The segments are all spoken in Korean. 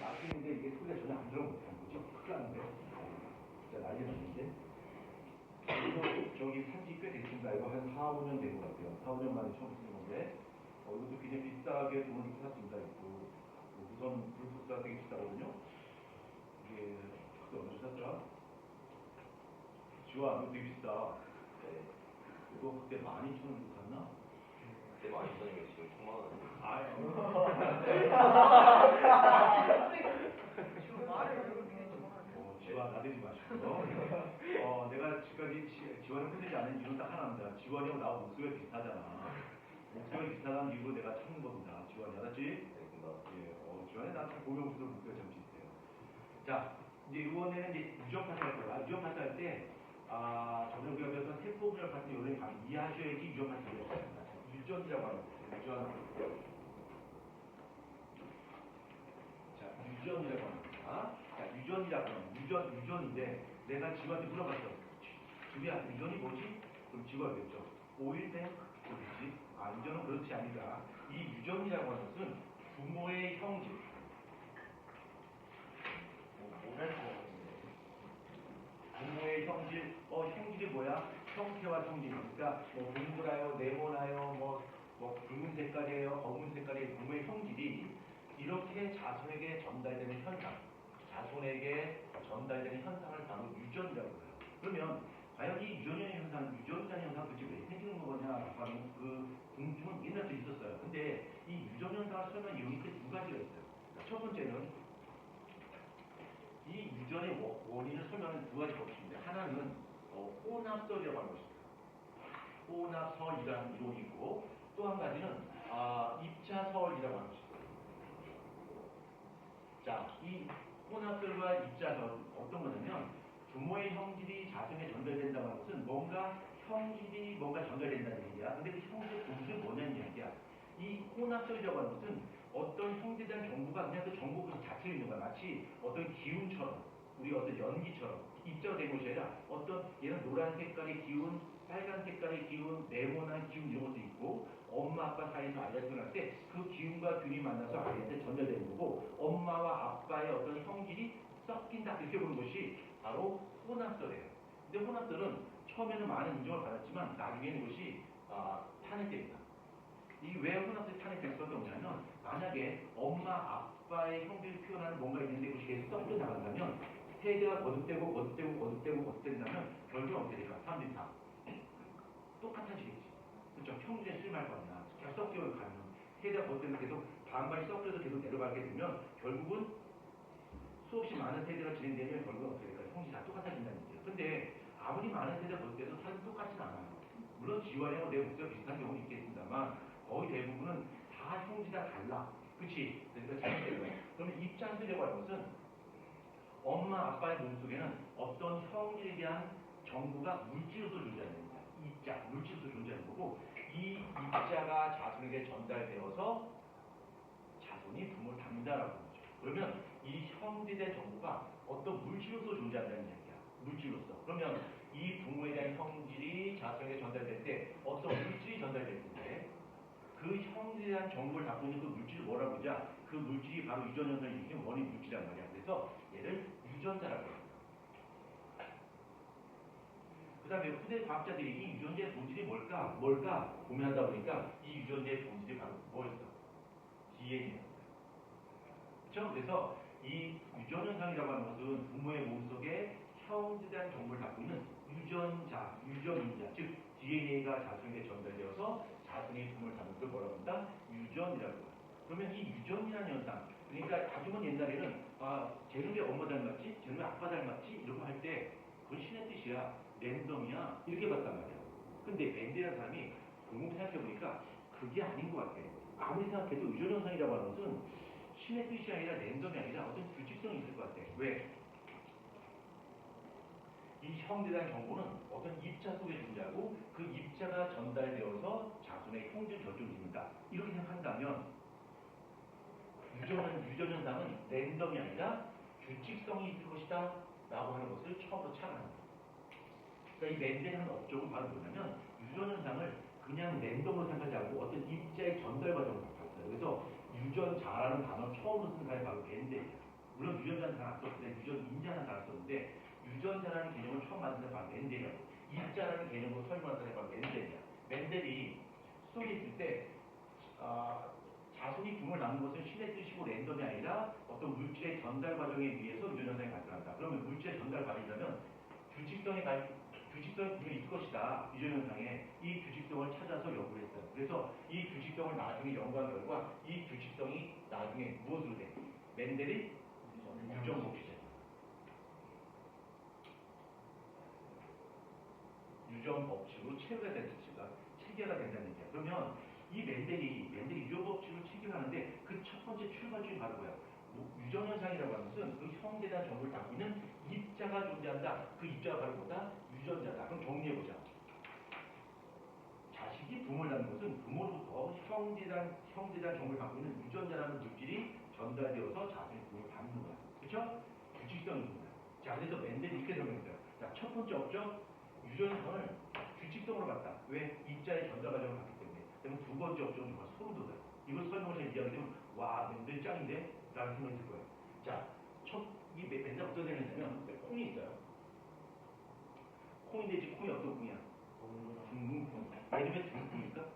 낚시인데 이게 소리가 전혀 안 들어보니까 뭐지? 큰일 났는데. 진짜 난리 났는데. 그리고 저기 산지 꽤 됐습니다. 이거 한 4, 5년 된 것 같아요. 4, 5년 만에 처음 쓰는 건데 이것도 굉장히 비싸게 돈을 주고 샀습니다. 있고 우선 불국사 되게 비싸거든요. 이게 그때 얼마 샀더라? 지와 이거 되게 비싸. 네. 이거 그때 12,000원 주고 샀나? 그때 12,000원이면 지금 1,000만 원. 지금 말을 왜 그렇게 지원 나대지 마시고. 내가 지금까지 지원을 흔들지 않은 이유는 딱 하나입니다. 지원이하고 나하고 목소리가 비슷하잖아. 목소리가 비슷하다는 이유로 내가 찾는 겁니다. 지원이 알았지? 알겠습니다. 예, 지원이 나한테 고명수도 목소리가 참 비슷해요. 자, 이제 이번에는 이제 유전 파트 할 거야. 유전 파트 할 때, 저는 우리가 배웠던 세포분열 파트 요령이 다 이해하셔야지 유전 파트를 배웠습니다. 유전이라고 하는 거예요. 유전이라고 하는 거야. 자, 유전이라고 하는 유전인데 내가 지구한테 물어봤어. 지구야, 유전이 뭐지? 그럼 지구가 그랬죠. 오일뱅크 그렇지? 유전은 그렇지 아니다. 이 유전이라고 하는 것은 부모의 형질. 부모의 형질. 형질이 뭐야? 형태와 형질. 그러니까 뭐 동그라요, 네모나요, 뭐 붉은 색깔이에요, 검은 색깔이에요. 부모의 형질이 이렇게 자손에게 전달되는 현상. 자손에게 전달되는 현상을 바로 유전이라고 해요. 그러면 과연 이 유전이라는 현상 도대체 왜 생기는 거냐라고 하는 그 궁금증은 옛날부터 있었어요. 근데 이 유전 현상을 설명하는 이유는 두 가지가 있어요. 첫 번째는 이 유전의 원인을 설명하는 두 가지 법칙인데 하나는 혼합설이라고 하는 것입니다. 혼합설이라는 이론이 있고 또 한 가지는 입자설이라고 하는 것입니다. 자, 이 혼합설과 입자설 어떤 거냐면 부모의 형질이 자손에 전달된다는 것은 뭔가 형질이 뭔가 전달된다는 얘기야. 근데 그 형질의 본질이 뭐냐는 얘기야. 이 혼합설이라고 하는 것은 어떤 형질에 대한 정보가 그냥 그 정보 그 자체에 있는 거야. 마치 어떤 기운처럼 우리 어떤 연기처럼 입자가 된 것이 아니라 어떤 얘는 노란 색깔의 기운, 빨간 색깔의 기운, 네모난 기운 이런 것도 있고 엄마 아빠 사이에서 아이가 태어날 때 그 기운과 균이 만나서 아이한테 전달되는 거고 엄마와 아빠의 어떤 형질이 섞인다 이렇게 보는 것이 바로 혼합설이에요. 근데 혼합설은 처음에는 많은 인정을 받았지만 나중에는 이것이 탄핵됩니다. 이 왜 혼합설이 탄핵될 수밖에 없냐면 만약에 엄마 아빠의 형질을 표현하는 뭔가 있는데 그것이 계속 섞여 나간다면 세대가 거듭된다면 결국은 어떻게 될까? 사람들이 다 똑같아지겠지. 그렇죠? 형질에 실망할 거 아니야. 계속 섞여 가면 세대가 거듭되면 계속 반반이 섞여서 계속 내려가게 되면 결국은 수없이 많은 세대가 진행되면 결국은 어떻게 될까요? 형질이 다 똑같아진다는 얘기예요. 근데 아무리 많은 세대가 거듭돼도 사실 똑같진 않아요. 물론 지원이하고 내 목소리가 비슷한 경우는 있겠습니다만 거의 대부분은 다 형질이 다 달라. 그치? 그러니까 잘못된 거예요. 그러면 입자설이라고 하는 것은 엄마 아빠의 몸속에는 어떤 형질에 대한 정보가 물질로서 존재하는 겁니다. 입자, 물질로서 존재하는 거고 이 입자가 자손에게 전달되어서 자손이 부모를 닮는다라고 하는 거죠. 그러면 이 형질의 정보가 어떤 물질로서 존재한다는 얘기야. 물질로서. 그러면 이 부모에 대한 형질이 자손에게 전달될 때 어떤 물질이 전달될 텐데 그 형질에 대한 정보를 갖고 있는 그 물질을 뭐라고 하자? 그 물질이 바로 유전현상을 일으키는 원인 물질이란 말이야. 그래서 얘를 유전자라고 합니다. 그 다음에 후대 과학자들이 이 유전자의 본질이 뭘까 고민하다 보니까 이 유전자의 본질이 바로 뭐였어? DNA였어요. 그렇죠? 그래서 이 유전현상이라고 하는 것은 부모의 몸속에 형질에 대한 정보를 갖고 있는 유전인자, 즉 DNA가 자손에게 전달되어서 자손이 부모를 닮는 걸 뭐라고 한다? 유전이라고 해요. 그러면 이 유전이라는 현상, 그러니까 아주 먼 옛날에는 쟤는 왜 엄마 닮았지? 쟤는 왜 아빠 닮았지? 이런 거 할 때 그건 신의 뜻이야. 랜덤이야. 이렇게 봤단 말이야. 근데 밴드라는 사람이 곰곰이 생각해보니까 그게 아닌 것 같아. 아무리 생각해도 유전현상이라고 하는 것은 신의 뜻이 아니라 랜덤이 아니라 어떤 규칙성이 있을 것 같아. 왜? 이 형제에 대한 정보는 어떤 입자 속에 존재하고 그 입자가 전달되어서 자손의 형질 결정짓는다. 이렇게 생각한다면 유전현상은 랜덤이 아니라 규칙성이 있을 것이다 라고 하는 것을 처음으로 착안합니다. 그러니까 이 랜덤의 한 업적은 바로 뭐냐면 유전현상을 그냥 랜덤으로 생각하지 않고 어떤 입자의 전달 과정을 봤어요. 그래서 유전자라는 단어를 처음으로 쓴 사람이 바로 밴드예요. 물론 유전자는 다 안 썼는데 유전인자는 다 썼는데 유전자라는 개념을 처음 만든 사람이 바로 멘델이라고. 인자라는 개념으로 설명한 사람이 바로 멘델이야. 멘델이 수동이 있을 때 자손이 붐을 낳는 것은 신의 뜻이고 랜덤이 아니라 어떤 물질의 전달 과정에 의해서 유전현상이 발생한다. 그러면 물질의 전달 과정이라면 규칙성의 붐이 있을 것이다. 유전현상에 이 규칙성을 찾아서 연구를 했어요. 그래서 이 규칙성을 나중에 연구한 결과 이 규칙성이 나중에 무엇으로 돼? 멘델의 유전법칙이죠. 유전법칙으로 체계가 된다는 얘기야. 그러면 이 멘델이 유전법칙을 체계하는데 그 첫 번째 출발점이 바로 뭐야? 유전현상이라고 하는 것은 그 형제에 대한 정보를 담고 있는 입자가 존재한다. 그 입자가 바로 뭐다? 유전자다. 그럼 정리해보자. 자식이 붐을 낳는 것은 부모로부터 형제에 대한 정보를 갖고 있는 유전자라는 물질이 전달되어서 자손이 붐을 받는 거야. 그렇죠? 규칙성이 있는 거야. 자, 그래서 멘델이 이렇게 설명했어요. 자, 첫 번째 업적, 유전성을 규칙성으로 봤다. 왜? 입자의 전달 과정을 봤기 때문에. 그러면 두 번째 업적은 정말 소름 돋아요. 이걸 설명을 잘 이해하면 와, 멘델 짱인데? 라는 생각이 들 거예요. 자, 이 멘델 어떤 생각이 있냐면 콩이 있어요. 콩인데 지금 콩이 어떤 콩이야? 둥근 콩. 얘는 왜 둥근 콩일까?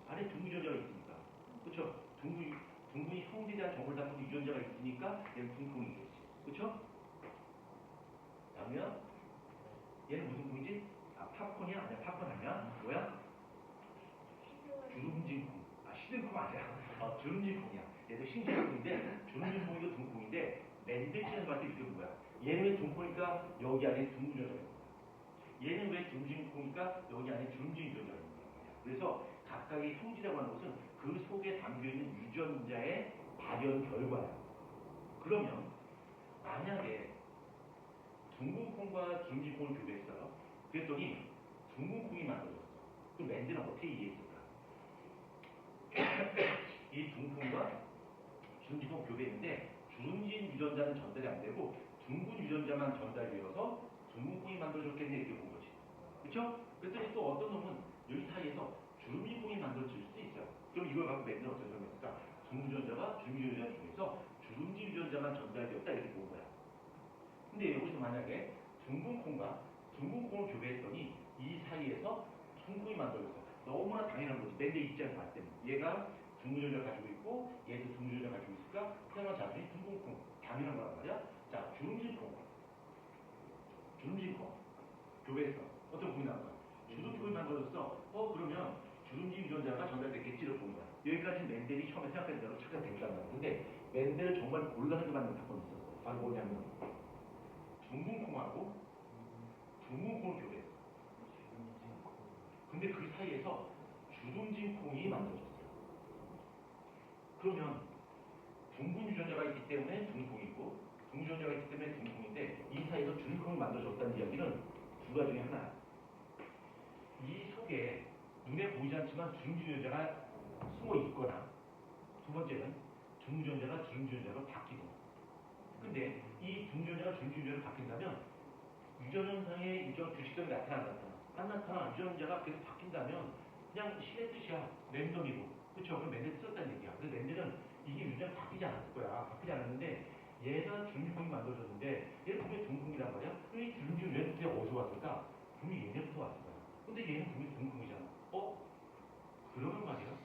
안에 둥근 유전자가 있으니까. 그렇죠? 둥근이 형제에 대한 정보를 담고 유전자가 있으니까 얘는 둥근 콩이겠지. 그렇죠? 그러면 얘는 무슨 콩이지? 팝콘이야? 아니야, 팝콘 아니야? 뭐야? 주름진 콩. 시든 콩 아니야. 주름진 콩이야. 얘도 신기한 콩인데 주름진 콩이고 둥콩인데 멘델치에서 봤을 때 이게 뭐야? 얘는 왜 둥콩이니까 여기 안에 둥근 유전자가 있는 거야. 얘는 왜 주름진 콩이니까 여기 안에 주름진 유전자가 있는 거야. 그래서 각각의 형질이라고 하는 것은 그 속에 담겨있는 유전자의 발현 결과야. 그러면 만약에 둥근 콩과 주름진 콩을 교배했어요. 그랬더니 둥근 콩이 만들어졌어. 그럼 멘델은 어떻게 이해했을까? 이 둥근과 주름진 콩 교배했는데 주름진 유전자는 전달이 안 되고 둥근 유전자만 전달되어서 둥근 콩이 만들어졌겠네 이렇게 본 거지. 그렇죠? 그랬더니 또 어떤 놈은 여기 사이에서 주름진 콩이 만들어질 수도 있어요. 그럼 이걸 갖고 멘델은 어떻게 설명했을까? 둥근 유전자가 주름진 유전자 중에서 주름진 유전자만 전달되었다 이렇게 본 거야. 근데 여기서 만약에 둥근 콩과 둥근 콩을 교배했더니 이 사이에서 둥근 콩이 만들어졌어. 너무나 당연한 거지. 멘델 입장에서 봤을 때는. 얘가 둥근 유전자 가지고 있고 얘도 둥근 유전자 가지고 있으니까 태어난 자손이 둥근 콩. 당연한 거란 말이야. 자, 주름진 콩 교배했어. 어떤 콩이 나온 거야? 주름진 콩이 만들어졌어. 그러면 주름진 유전자가 전달됐겠지를 본 거야. 여기까지 멘델이 처음에 생각한 대로 착각됐단 말이야. 근데 멘델을 정말 곤란하게 만든 사건이 있었어. 바로 뭐냐면 둥근 콩하고 둥근 콩을 교배했어. 근데 그 사이에서 주름진 콩이 만들어졌어요. 그러면 둥근 유전자가 있기 때문에 둥콩이고 둥근 유전자가 있기 때문에 둥콩인데 이 사이에서 주름콩이 만들어졌다는 이야기는 두 가지 중에 하나야. 이 속에 눈에 보이지 않지만 주름진 유전자가 숨어 있거나 두 번째는 둥근 유전자가 주름진 유전자로 바뀌고. 근데 이 둥근 유전자가 주름진 유전자로 바뀐다면 유전현상의 유전 규칙성이 나타나 안 나타나. 유전자가 계속 바뀐다면 그냥 신의 뜻이야. 랜덤이고. 그쵸? 그럼 멘델 썼다는 얘기야. 그래서 멘델은 이게 유전자가 바뀌지 않았을 거야. 바뀌지 않았는데 얘가 주름진콩이 만들어졌는데 얘는 분명히 둥콩이란 말이야. 그럼 이 주름진 왜 그때 어디서 왔을까? 분명히 얘네부터 왔을 거야. 근데 얘는 분명히 둥콩이잖아. 그러면 말이야.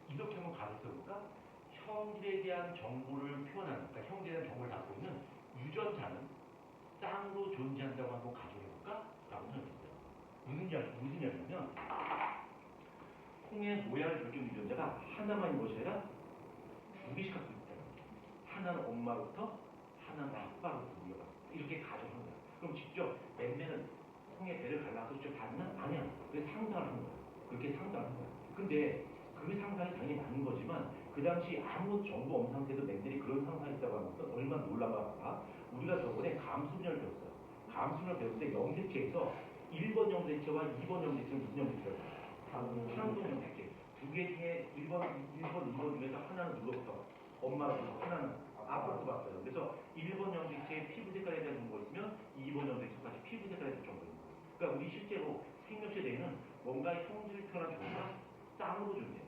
이렇게 한번 가르쳐볼까? 형질에 대한 정보를 표현하는, 그러니까 형질에 대한 정보를 갖고 있는 유전자는 쌍으로 존재한다고 한번 가정해볼까? 라고 생각했어요. 무슨 이야기냐면 콩의 모양을 결정하는 유전자가 하나만 있는 것이 아니라 두 개씩 갖고 있다. 하나는 엄마로부터 하나는 아빠로부터 물려받아. 이렇게 가정하는 거야. 그럼 직접 멘델은 콩의 배를 갈라서 직접 닿나? 아니야. 그래서 상상을 하는 거야. 그렇게 상상을 하는 거야. 근데 그 상상이 당연히 맞는 거지만 그 당시 아무 정보 없는 상태에서 멘델이 그런 상상이 있다고 하는 것은 얼마나 놀라봐. 우리가 저번에 감수분열을 배웠어요. 감수분열 배울 때 영색체에서 1번 영색체와 2번 영색체는 무슨 영색체예요? 상동 영색체. 두 개 중에 1번, 2번 중에서 하나는 누구부터? 엄마로부터, 하나는 아빠로부터 봤어요. 그래서 1번 영색체의 피부 색깔에 대한 정보가 있으면 2번 영색체까지 피부 색깔에 대한 정보가 있는 거예요. 그러니까 우리 실제로 생명체 내에는 뭔가 형질을 표현한 정보가 쌍으로 존재해요.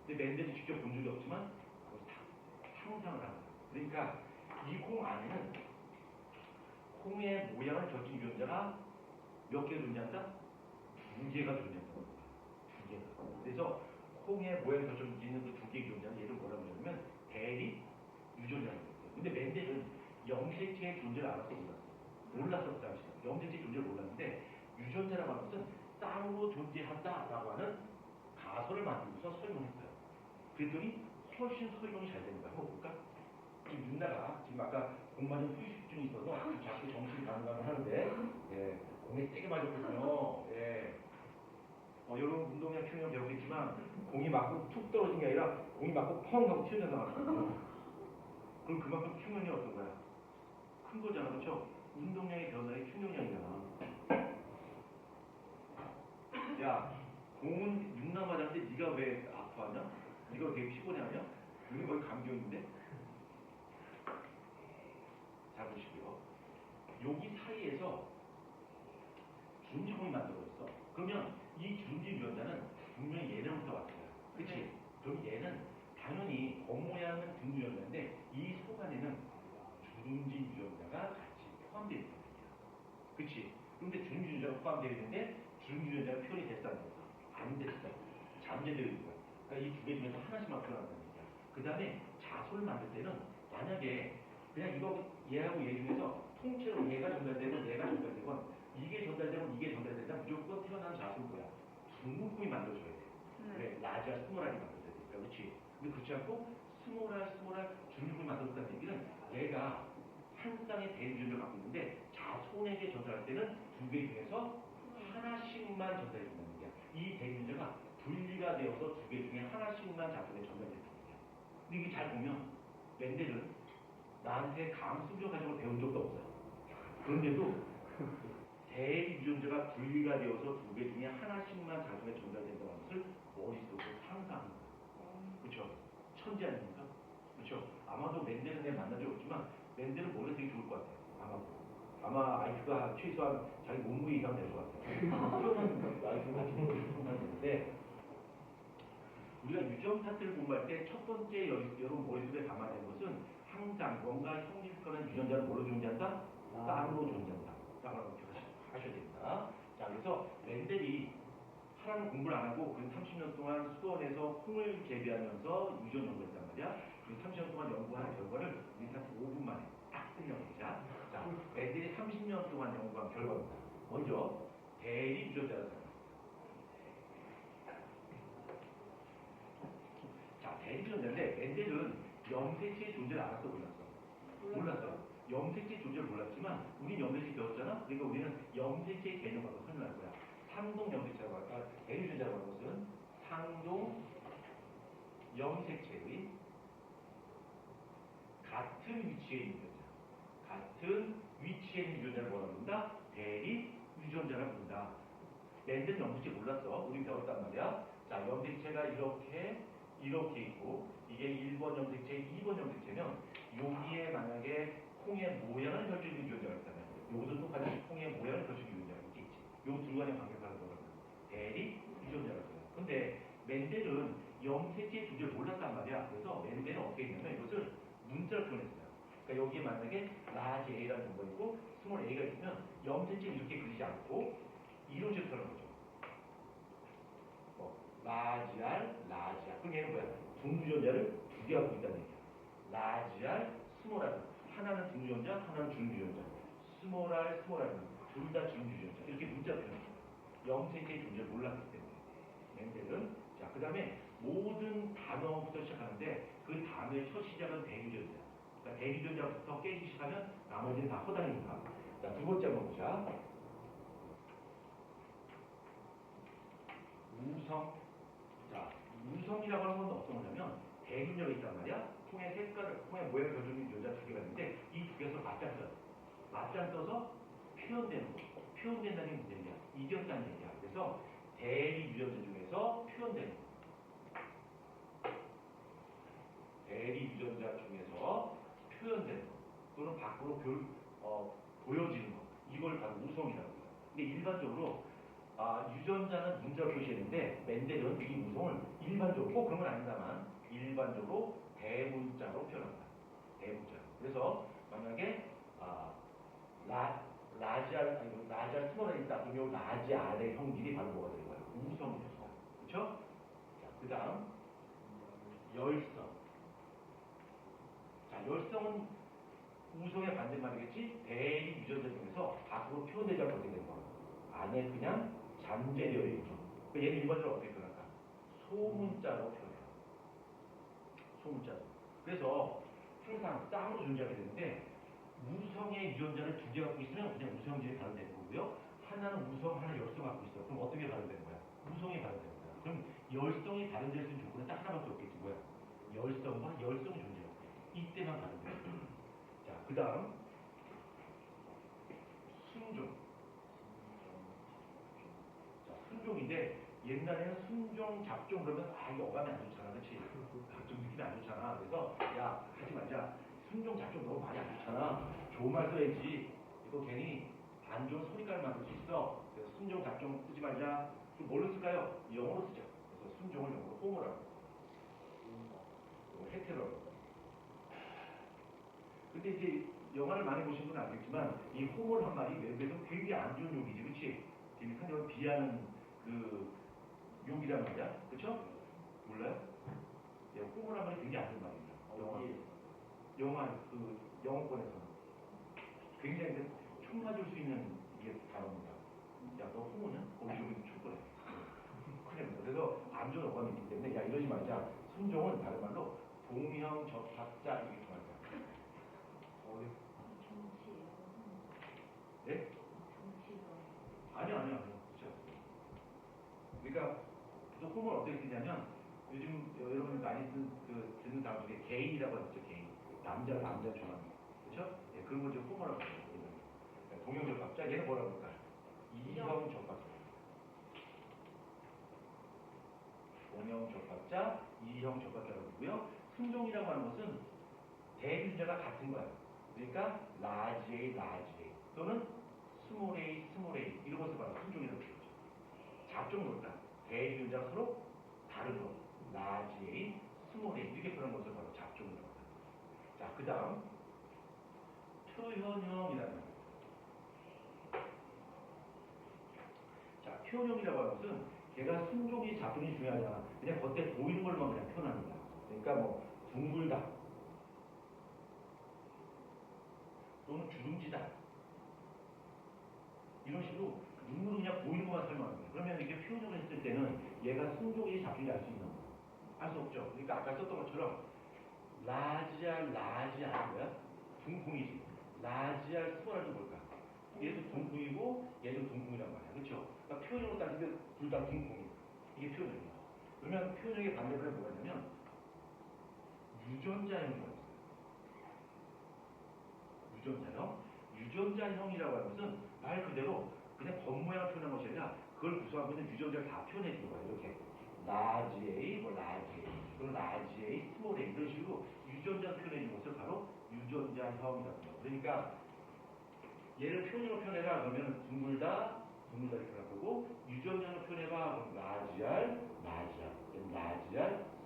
근데 멘델이 직접 본 적이 없지만 상상을 하는 거예요. 그러니까 이 콩 안에는 콩의 모양을 결정한 유전자가 몇 개가 존재한다? 두 개가 존재한다. 두 개가. 그래서 콩의 모양을 결정짓는 그 두 개의 유전자는 얘를 뭐라고 그러냐면 대립 유전자라고 했어요. 근데 맨델은 염색체의 존재를 알았어 몰랐어 그 당시에. 염색체의 존재를 몰랐는데 유전자라고 하는 것은 쌍으로 존재한다라고 하는 가설을 만들고서 설명했어요. 그랬더니 훨씬 설명이 잘 되는 거야. 한번 볼까? 지금 윤나가 지금 아까 공 맞은 후유증이 있어서 자꾸 정신이 가능가능 하는데 예, 공에 세게 맞았거든요. 예. 여러분 운동량 큐닝 배우겠지만 공이 맞고 툭 떨어진 게 아니라 공이 맞고 펑 하고 튀어나가거든요. 그럼 그만큼 큐닝이 어떤 거야? 큰 거잖아, 그렇죠? 운동량의 변화의 큐닝량이잖아. 야, 공은 육나 맞았는데 네가 왜 아파하냐? 네가 왜 되게 피곤해하냐? 우리 거의 감기였는데. 잘 보시고요. 여기 사이에서 준지공이 만들어졌어. 그러면 이 준지 유전자는 분명히 얘네부터 왔어요. 그치? 그럼 얘는 당연히 겉모양은 등 유전자인데 이 속 안에는 준지 유전자가 같이 포함되어 있는 거야. 그치? 그런데 준지 유전자가 포함되어 있는데 준지 유전자가 표현이 됐어 안 됐어? 안 됐어. 잠재되어 있는 거야. 그러니까 이 두 개 중에서 하나씩만 표현한다는 얘기야. 그 다음에 자소를 만들 때는 만약에 그냥 이거 얘하고 얘 중에서 통째로 얘가 전달되고 얘가 전달되건 이게 전달되고 이게 전달된다 무조건 태어난 자소는 뭐야? 중국분이 만들어줘야 돼. 그래, 라지아 스모랄이 만들어야 돼. 그렇지? 근데 그렇지 않고 스모랄 중국분이 만들었다는 얘기는 얘가 한 쌍의 대유전을 갖고 있는데 자손에게 전달할 때는 두 개 중에서 하나씩만 전달해 준다는 얘기야. 이 대유전자가 분리가 되어서 두 개 중에 하나씩만 자손에 전달된다는 얘기야. 근데 이게 잘 보면 멘델은 나한테 감수적 과정을 배운 적도 없어요. 그런데도 대립 유전자가 분리가 되어서 두 개 중에 하나씩만 자손에 전달된다는 것을 머릿속으로 상상하는 거예요. 그렇죠? 천재 아닙니까? 그렇죠? 아마도 멘델은 내가 만난 적 없지만 멘델은 머리가 되게 좋을 것 같아요. 아마 IQ가 최소한 자기 몸무게 이상 될 것 같아요. 그러면 IQ가 상상되는데 우리가 유전 파트를 공부할 때 첫 번째 여러분 머릿속에 담아야 되는 것은 항상 뭔가 형질거는 유전자는 뭐로 존재한다? 쌍으로 존재한다. 라고 하셔야 됩니다. 자, 그래서 멘델이 하라는 공부를 안 하고 그 30년 동안 수원에서 콩을 재배하면서 유전 연구했단 말이야. 그 30년 동안 연구한 결과를 우리 한 5분 만에 딱 설명해보자. 자, 멘델이 30년 동안 연구한 결과입니다. 먼저 대립 유전자를 대립 유전자인데 멘델은 염색체의 존재를 알았어 몰랐어요. 염색체 존재를 몰랐지만 우린 염색체 배웠잖아. 그러니까 우리는 염색체의 개념을 갖고 설명할 거야. 상동 염색체라고 할까? 대립 유전자라고 하는 것은 상동 염색체의 같은 위치에 있는 유전자. 같은 위치에 있는 유전자를 뭐라고 부른다? 대립 유전자라고 부른다. 멘델은 염색체 몰랐어. 우리 배웠단 말이야. 자, 염색체가 이렇게 있고 이게 1번 염색체, 2번 염색체면 여기에 만약에 콩의 모양을 결정해주는 유전자가 있다면 여기도 똑같이 콩의 모양을 결정해주는 유전자가 있겠지. 요 둘 간의 관계를 바로 뭐라고 대립 유전자라고 해요. 근데 멘델은 염색체의 존재를 몰랐단 말이야. 그래서 멘델은 어떻게 했냐면 이것을 문자로 표현했어요. 그러니까 여기에 만약에 라지 A라는 정보가 있고 스몰 A가 있으면 염색체를 이렇게 그리지 않고 이런 식으로 표현한 거죠. 라지알. 그럼 얘는 뭐야? 중유전자를 두 개 갖고 있다는 얘기야. 라지알, 스몰알. 하나는 중유전자, 하나는 중유전자. 스몰알, 둘 다 중유전자. 이렇게 문자 표현해요. 염색체의 존재를 몰랐기 때문에. 멘델은. 자, 그 다음에 모든 단어부터 시작하는데 그 단어의 첫 시작은 대유전자. 그러니까 대유전자부터 깨기 시작하면 나머지는 다 허당이니까. 자, 두 번째 한번 보자. 우성. 자, 우성이라고 하는 건 어떤 거냐면 대균열이 있단 말이야. 콩의 색깔을, 콩의 모양을 결정하는 유전자 두 개가 있는데 이 두 개에서 맞짱 떠서 표현되는 거. 표현된다는 게 무슨 얘기야? 이겼다는 얘기야. 그래서 대립 유전자 중에서 표현되는 거. 대립 유전자 중에서 표현되는 거. 또는 밖으로 보여지는 거. 이걸 바로 우성이라고 해요. 근데 일반적으로 유전자는 문자로 표시했는데 멘델은 이 우성을 일반적으로 꼭 그런 건 아닙니다만 일반적으로 대문자로 표현합니다. 대문자. 그래서 만약에 라지 R 스몰에 있다. 그럼 요 라지 R의 형질이 바로 뭐가 되는 거예요? 우성이 되는 거예요. 그렇죠? 자, 그 다음 열성. 자, 열성은 우성의 반대말이겠지? 대리 유전자 중에서 밖으로 표현되지 않고 어떻게 되는 거야? 안에 그냥 잠재되어 있죠. 그러니까 얘는 일반적으로 어떻게 표현할까? 소문자로 표현해요. 소문자로. 그래서 항상 쌍으로 존재하게 되는데 우성의 유전자를 두 개 갖고 있으면 그냥 우성질이 발현되는 거고요. 하나는 우성, 하나는 열성 갖고 있어. 그럼 어떻게 발현되는 거야? 우성이 발현되는 거야. 그럼 열성이 발현될 수 있는 조건은 딱 하나밖에 없겠지. 뭐야? 열성과 열성이 존재해요. 이때만 발현돼요. 자, 그 다음 순종. 자, 순종인데 옛날에는 순종, 잡종 그러면 이게 어감이 안 좋잖아. 그치? 좀 느낌이 안 좋잖아. 그래서 야, 하지 말자. 순종, 잡종 너무 많이 안 좋잖아. 좋은 말 써야지. 이거 괜히 안 좋은 소리까지 만들 수 있어. 그래서 순종, 잡종 쓰지 말자. 그럼 뭘로 쓸까요? 영어로 쓰죠. 그래서 순종을 영어로 호모라고. 헤테로. 근데 이제 영화를 많이 보신 분은 알겠지만 이 호모를 한 말이 외국에서 굉장히 안 좋은 욕이지, 그렇지? 되게 상대방을 비하는 그 욕이란 말이야, 그렇죠? 몰라요? 예, 호모란 말이 굉장히 안 좋은 말입니다. 영화 그 영어권에서는 굉장히 총 맞을 수 있는 이게 단어입니다. 야, 너 호모는? 거기 좀 촉구해. 큰일 납니다. 그래서 안 좋은 어감이 있기 때문에 야, 이러지 말자. 순종은 다른 말로 동형 접합자 이렇게 말이야. 네? 아니요. 그렇죠. 그러니까 또 호모를 어떻게 쓰냐면 요즘 여러분이 많이 듣는 단어 중에 게이라고 하죠. 게이. 남자를 남자 좋아하는 거. 그렇죠? 예, 그런 걸 이제 호모라고 해요. 동형 접합자. 얘는 뭐라고 할까요? 이형 접합자. 동형 접합자, 이형 접합자라고 하고요. 순종이라고 하는 것은 대유자가 같은 거예요. 그러니까 라지 A, 라지 A 또는 스몰 A, 스몰 A 이런 것을 바로 순종이라고 부르죠. 잡종 뭘까? 대유자가 서로 다른 거. 라지 A, 스몰 A 이렇게 그런 것을 바로 잡종이라고 합니다. 자, 그 다음 표현형이라는 거예요. 자, 표현형이라고 하는 것은 걔가 순종이 잡종이 중요하잖아. 그냥 겉에 보이는 걸만 그냥 표현하는 거야. 그러니까 뭐 둥글다 또는 주름지다 이런 식으로 눈으로 그냥 보이는 것만 설명하는 거예요. 그러면 이게 표현을 했을 때는 얘가 순종이 잡종이 알 수 있는 거예요. 알 수 없죠. 그러니까 아까 썼던 것처럼 라지알 뭐야? 둥콩이지. 라지알 스몰알도 뭘까? 얘도 둥콩이고 얘도 둥콩이란 말이야. 그렇죠? 그러니까 표현으로 따지면 둘 다 둥콩이야. 이게 표현형이야. 그러면 표현형의 반대말은 뭐가 있냐면 유전자형이라고 있어요. 유전자형이라고 하는 것은 말 그대로 그냥 겉모양을 표현한 것이 아니라 그걸 구성하고 있는 유전자를 다 표현해 주는 거야. 이렇게 라지 A, 라지 A, 또는 라지 A, 스몰 A 이런 식으로 유전자 표현해 주는 것을 바로 유전자형이라고 해요. 그러니까 얘를 표현으로 표현해라 그러면 둥글다 이렇게 할 거고 유전자로 표현해봐 그럼 라지알,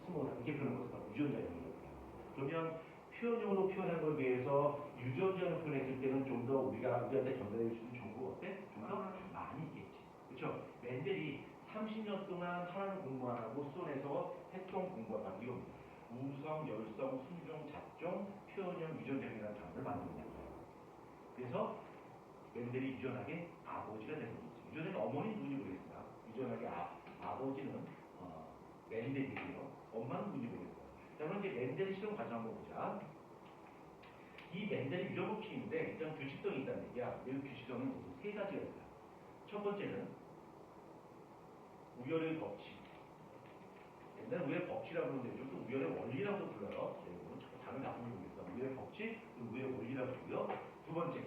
스몰 R 이렇게 그런 것을 바로 유전자형이라고 해요. 그러면 표현형으로 표현한 것에 비해서 유전자로 표현했을 때는 좀 더 우리한테 전달해 줄 수 있는 정보가 어때? 좀 더 많이 있겠지. 그렇죠? 멘델이 30년 동안 하나는 공부 안 하고 수원에서 했던 공부가 바로 이겁니다. 우성, 열성, 순종, 잡종, 표현형, 유전자형이라는 단어를 만들어낸 거예요. 그래서 멘델이 유전학의 아버지가 되는 거죠. 유전학의 어머니는 누군지 모르겠습니다. 유전학의 아버지는 멘델이고요. 엄마는 누군지 모르겠어요. 자, 그럼 이제 멘델 실험 과정 한번 보자. 이 멘델의 유전 법칙인데 일단 규칙성이 있다는 얘기야. 이 규칙성은 세 가지가 있어요. 첫 번째는 우열의 법칙. 옛날에 우열의 법칙이라고 부르는데 요즘 우열의 원리라고도 불러요. 여러분 다른 나쁜 모르겠어. 우열의 법칙, 우열의 원리라고 부르고요. 두 번째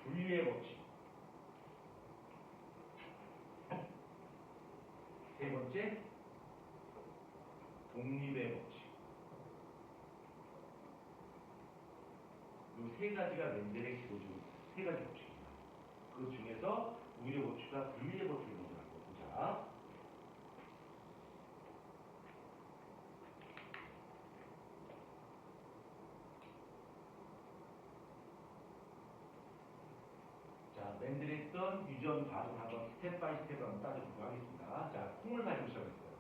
분리의 법칙. 세 번째 독립의 법칙. 이 세 가지가 멘델의 기본적인 세 가지 법칙입니다. 그 중에서 우열의 법칙과 분리의 법칙을 먼저 갖고 보자. 했던 유전 과정 한번 스텝 바이 스텝 한번 따져보도록 하겠습니다. 자, 콩을 가지고 시작했어요.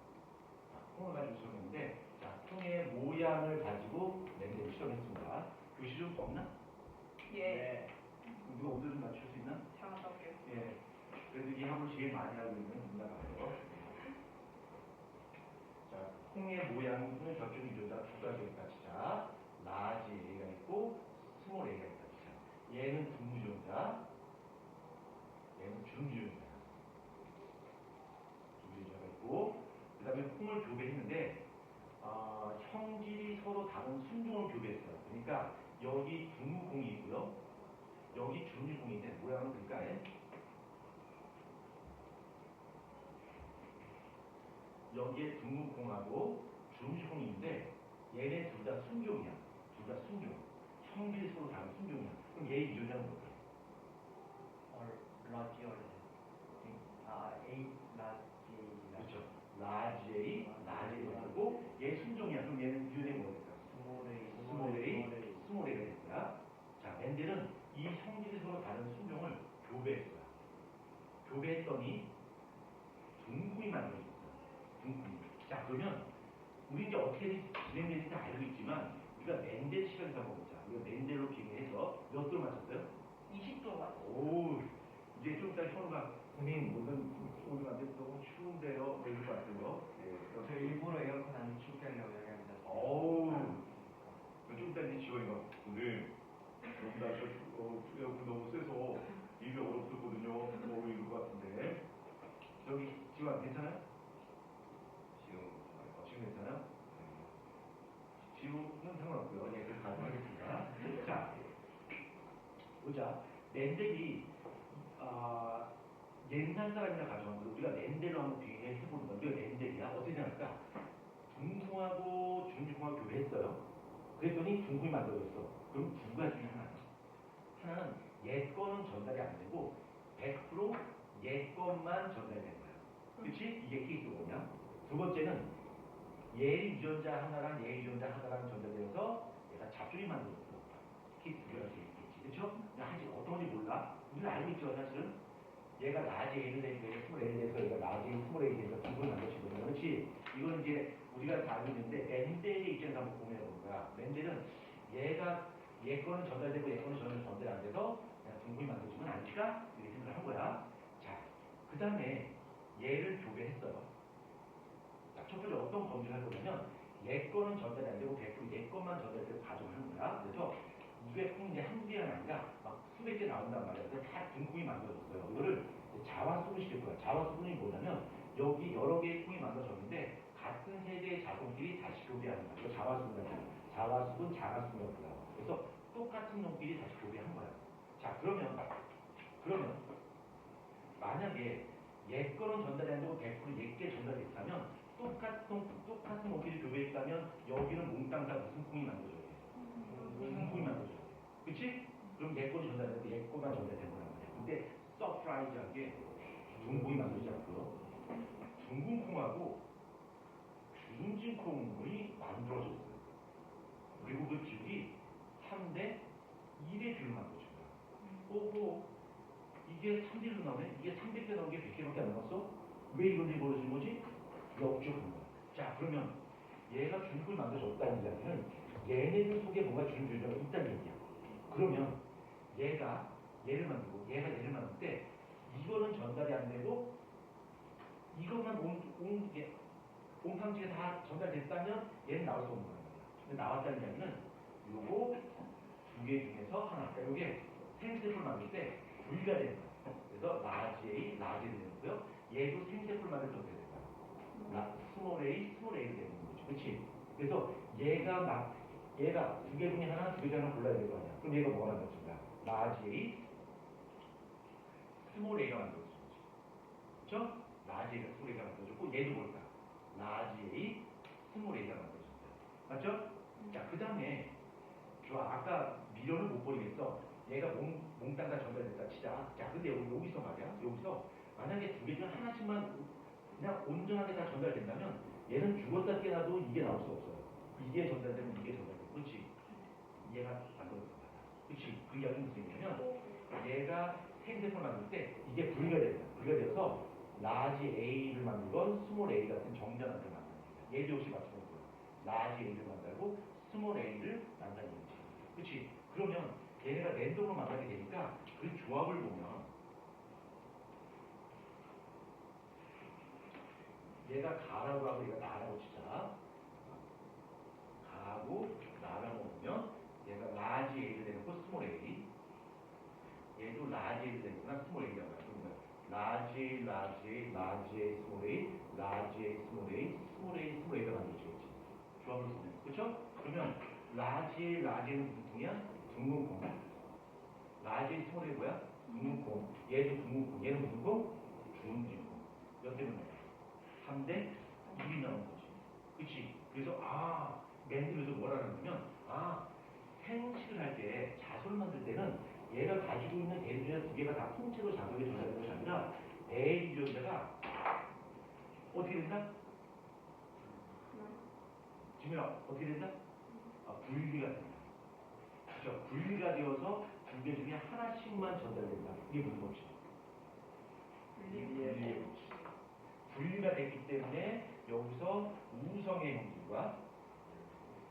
자, 콩을 가지고 시작했는데, 자, 콩의 모양을 가지고 렌즈를 실험했습니다. 교시 좀 없나? 예. 누가 오늘 좀 맞출 수 있나? 잘한다고요. 예. 그래도 이 학을 제일 많이 알고 있는 누나가요. 자, 콩의 모양은 저쪽 유전자 두 가지가 있다 치자. 라지 A가 있고 스몰 A가 있다 치자. 얘는 분무유전자, 얘는 중유전자. 중유전자가 있고, 그 다음에 콩을 교배했는데 형질이 서로 다른 순종을 교배했어요. 그러니까 여기 분무콩이 있고요. 여기 중유콩인데 모양은 그러니까 여기에 분무콩하고 중유콩인데 얘네 둘 다 순종이야. 둘 다 순종. 형질이 서로 다른 순종이야. 그럼 얘 유전자는 뭐야? 라지얼 A 그렇죠. 라지 A, 라지 A고 얘 순종이야. 그럼 얘는 유전자가 뭐가 될까? 스몰 A가 될 거야. 자, 멘델은 이 형질이 서로 다른 순종을 교배했어요. 교배했더니 둥구이 만들어졌어요. 둥구이. 자, 그러면 우리 이제 어떻게 진행되는지 다 알고 있지만 우리가 멘델 시간에서 한번 보자. 우리가 멘델로 비교해서 몇 도를 맞췄어요? 20도가. 오, 이제 좀 이따 현우가 선생님 오늘한테 너무 추운데요. 이럴 것 같아요. 저 일부러 에어컨 안 춥게 하려고 얘기합니다. 어우, 좀 이따 이제 지원이가 오늘 너무 날씨가 에어컨 너무 세서 일이 어렵거든요. 이럴 것 같은데. 저기 지원 괜찮아요? 지금 괜찮아요? 지우는 상관없고요. 예, 그래서 가능하겠습니다. 자, 보자. 렌델이 옛날 사람이나 가져온 거 우리가 렌델로 한번 비교해보는 거. 이거 렌델이야. 어떻게 생각할까? 중콩하고 중유콩하고 교배했어요. 그랬더니 중콩이 만들어졌어. 그럼 두 가지 중에 하나는 얘 거는 전달이 안 되고 100%얘 것만 전달이 되는 거야. 그렇지? 이게 케이스 뭐냐? 두 번째는 얘 유전자 하나랑 얘 유전자 하나랑 전달되어서 얘가 잡종이 만들어졌어. 케이스 두 개가 있겠지. 그렇죠? 아직 어떤 건지 몰라. 우리는 알고 있죠, 사실은. 얘가 라지 A를 내니까 얘가 스몰 A를 내서 얘가 라지 A, 스몰 A를 내니까 중국을 만들어지거든요. 그렇지? 이건 이제 우리가 다 알고 있는데 멘델의 입장에서 한번 고민해 보는 거야. 멘델은 얘가 얘 거는 전달되고 얘 거는 전달 안 돼서 그냥 중국이 만들어지면 안 될까? 이렇게 생각을 한 거야. 자, 그 다음에 얘를 교배했어요. 자, 첫 번째 어떤 검증을 할 거냐면 얘 거는 전달이 안 되고 100%얘 것만 전달되고 가정을 하는 거야. 그래서 이게 꼭 이제 한두 개가 아니라 막 수백 개 나온단 말이야. 그래서 다 중국이 만들어졌어요. 이거를 자화수분 시킬 거야. 자화수분이 뭐냐면 여기 여러 개의 콩이 만들어졌는데 같은 세대의 자손끼리 다시 교배하는 거야. 이거 자화수분이라고. 자화수분, 자화수분이라고 불러요. 그래서 똑같은 놈끼리 다시 교배한 거야. 자, 그러면 만약에 얘 거는 전달이 안 되고 100%얘게 전달됐다면 똑같은 놈끼리 교배했다면 여기는 몽땅 다 무슨 콩이 만들어져야 돼? 무슨 콩이 만들어져야 돼? 그치? 그럼 얘 거는 전달되고 얘 거만 전달된 거란 말이야. 근데 서프라이즈하게 중국이 만들지 않고요. 중국콩하고 중진콩이 만들어졌어요. 그리고 그 기술이 3대 1의 비율을 만들어준 거야. 오호, 이게 3대1로 나오네? 이게 300개 나온 게 100개밖에 안 나왔어? 왜 이런 일이 벌어진 거지? 역적인 거야. 자, 그러면 얘가 중국을 만들어줬다는 이야기는 얘네들 속에 뭔가 중주자가 있다는 얘기야. 그러면 얘가 얘를 만들고 얘가 얘를 만들 때 이거는 전달이 안 되고 이것만 옹탕지에 다 전달됐다면 얘는 나올 수 없는 거야. 근데 나왔다는 이야기는 요거 두 개 중에서 하나. 그러니까 요게 생세포를 만들 때 분리가 되는 거야. 그래서 라지 A, 라지 A를 되는 거고요. 얘도 생세포를 만들 때 어떻게 될까? 스몰 A, 스몰 A를 되는 거지. 그렇지? 그래서 얘가 두 개 중에 하나, 두 개 중에 하나 골라야 될 거 아니야. 그럼 얘가 뭐가 만들어진다? 라지 A, 스몰 A가 만들어진 거지. 그렇죠? 라지 A가 스몰 A가 만들어졌고 얘도 뭘까? 라지 A, 스몰 A가 만들어졌다. 맞죠? 자, 그 다음에 아까 미련을 못 버리겠어. 얘가 몽땅 다 전달됐다 치자. 자, 근데 여기서 말이야. 여기서 만약에 두 개 중 하나씩만 그냥 온전하게 다 전달된다면 얘는 죽었다 깨나도 이게 나올 수 없어요. 이게 전달되면 이게 전달되고. 그렇지? 얘가 만들어진 거야. 그렇지? 그 이야기는 무슨 얘기냐면 얘가 생세포를 만들 때 이게 분리가 됩니다. 분리가 되어서 라지 A를 만들건 스몰 A 같은 정전한을 만듭니다. 얘도 역시 마찬가지고요. 라지 A를 만들고 스몰 A를 만든다는 거지. 그렇지? 그러면 얘네가 랜덤으로 만나게 되니까 그 조합을 보면 얘가 가라고 하고 얘가 나라고 치자. 가고 나라고 보면 얘가 라지 A를 내놓고 스몰 A, 얘도 라지 A를 내놓거나 스몰 A라고 해요. 라지 A, 라지 A, 라지 A, 스몰 A, 라지 A, 스몰 A, 스몰 A, 스몰 A가 만들어지겠지. 조합을 보면. 그렇죠? 그러면 라지 A, 라지 A는 무슨 공이야? 둥근 공. 라지 A, 스몰 A 뭐야? 둥근 공. 얘도 둥근 공. 얘는 무슨 공? 중지 공. 몇 대 몇이야? 3대 2이 나온 거지. 그치? 그래서 맨들에서 뭐라는 거면 생식을 할 때 자소를 만들 때는 얘가 가지고 있는 대주자 두 개가 다 통째로 자석에 들어가는 것이 아니라 대주자가 어떻게 된다? 지민아 어떻게 된다? 분리가 된다. 그렇죠? 분리가 되어서 두 개 중에 하나씩만 전달된다. 이게 무슨 법칙? 분리의 법칙. 분리가 됐기 때문에 여기서 우성의 형질과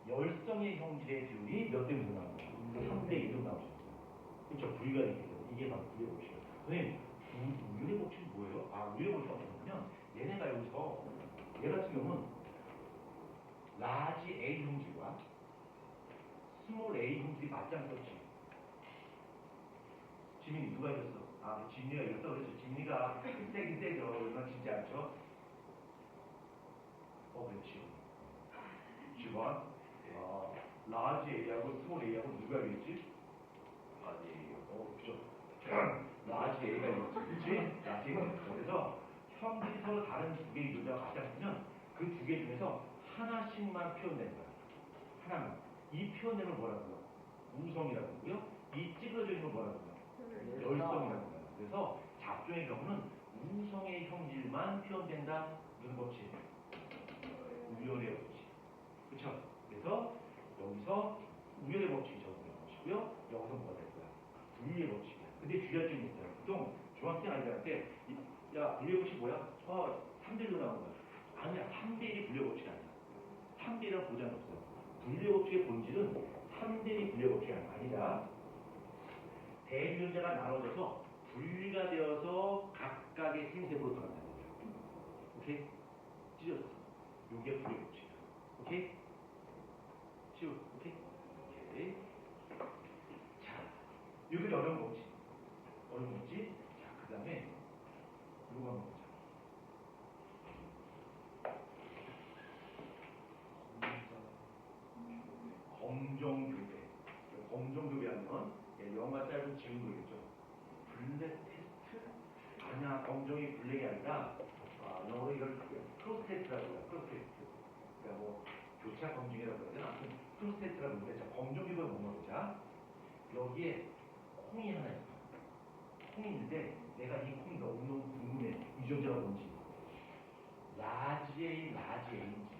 열성의 형질의 비율이 몇 대 몇으로 나오는 거야? 3대 1로 나오죠. 그렇죠? 분리가 됐기 때문에 이게 바로 분리의 법칙이에요. 선생님, 우율의 법칙이 뭐예요? 우율의 법칙이 어떻게 보면 얘네가 여기서 얘 같은 경우는 라지 A 형질과 스몰 A 형질이 맞짱 떴지. 지민이 누가 이겼어? 지민이가 이겼어. 그래서 지민이가 세긴 세죠. 얼마나 진지 않죠? 그렇지. 10번. 라지 A하고 스몰 A하고 누가 이겼지? 라지 그죠. 라지 A가 이겼지. 그치? 라지 A가 이겼어. 그래서 형질이 서로 다른 두 개의 유전자가 맞짱 뜨면 그 두 개 중에서 하나씩만 표현된 거야. 하나만. 이 표현되는 걸 뭐라고 해요? 우성이라고 하고요. 이 찌그러져 있는 걸 뭐라고 해요? 열성이라고 해요. 그래서 잡종의 경우는 우성의 형질만 표현된다. 무슨 법칙? 우열의 법칙. 그쵸? 그래서 여기서 우열의 법칙이 적용되는 것이고요. 여기서 뭐가 될 거야? 분리의 법칙이야. 근데 주의할 점이 있어요. 보통 중학생 아이들한테 야, 분리의 법칙 뭐야? 3대 1로 나온 거야. 아니야. 3대 1이 분리의 법칙이 아니야. 3대 1이라고 보장이 없어요. 분리의 법칙의 본질은 3대 1이 분리의 법칙이 아니라 대유전자가 나눠져서 분리가 되어서 각각의 생세포로 들어간다는 거죠. 오케이? 찢어졌어. 요게 분리의 법칙이야. 오케이? 치우. 오케이? 오케이. 자, 요게 어려운 법칙. 어려운 법칙. 자, 그 다음에 요거 한번 보자. 검정교배. 검정교배하면 영화 짧은 지운 거겠죠. 블랙 테스트? 아니야, 검정이 블랙이 아니라 영어로 이걸 크로스 테스트라고 해요. 크로스 테스트. 그러니까 뭐 교차 검증이라고 해야 되나? 크로스 테스트라고 하는데, 자, 검정교배가 뭔가 보자. 여기에 콩이 하나 있어. 콩이 있는데 내가 이 콩이 너무너무 궁금해. 유전자가 뭔지. 라지 A, 라지 A인지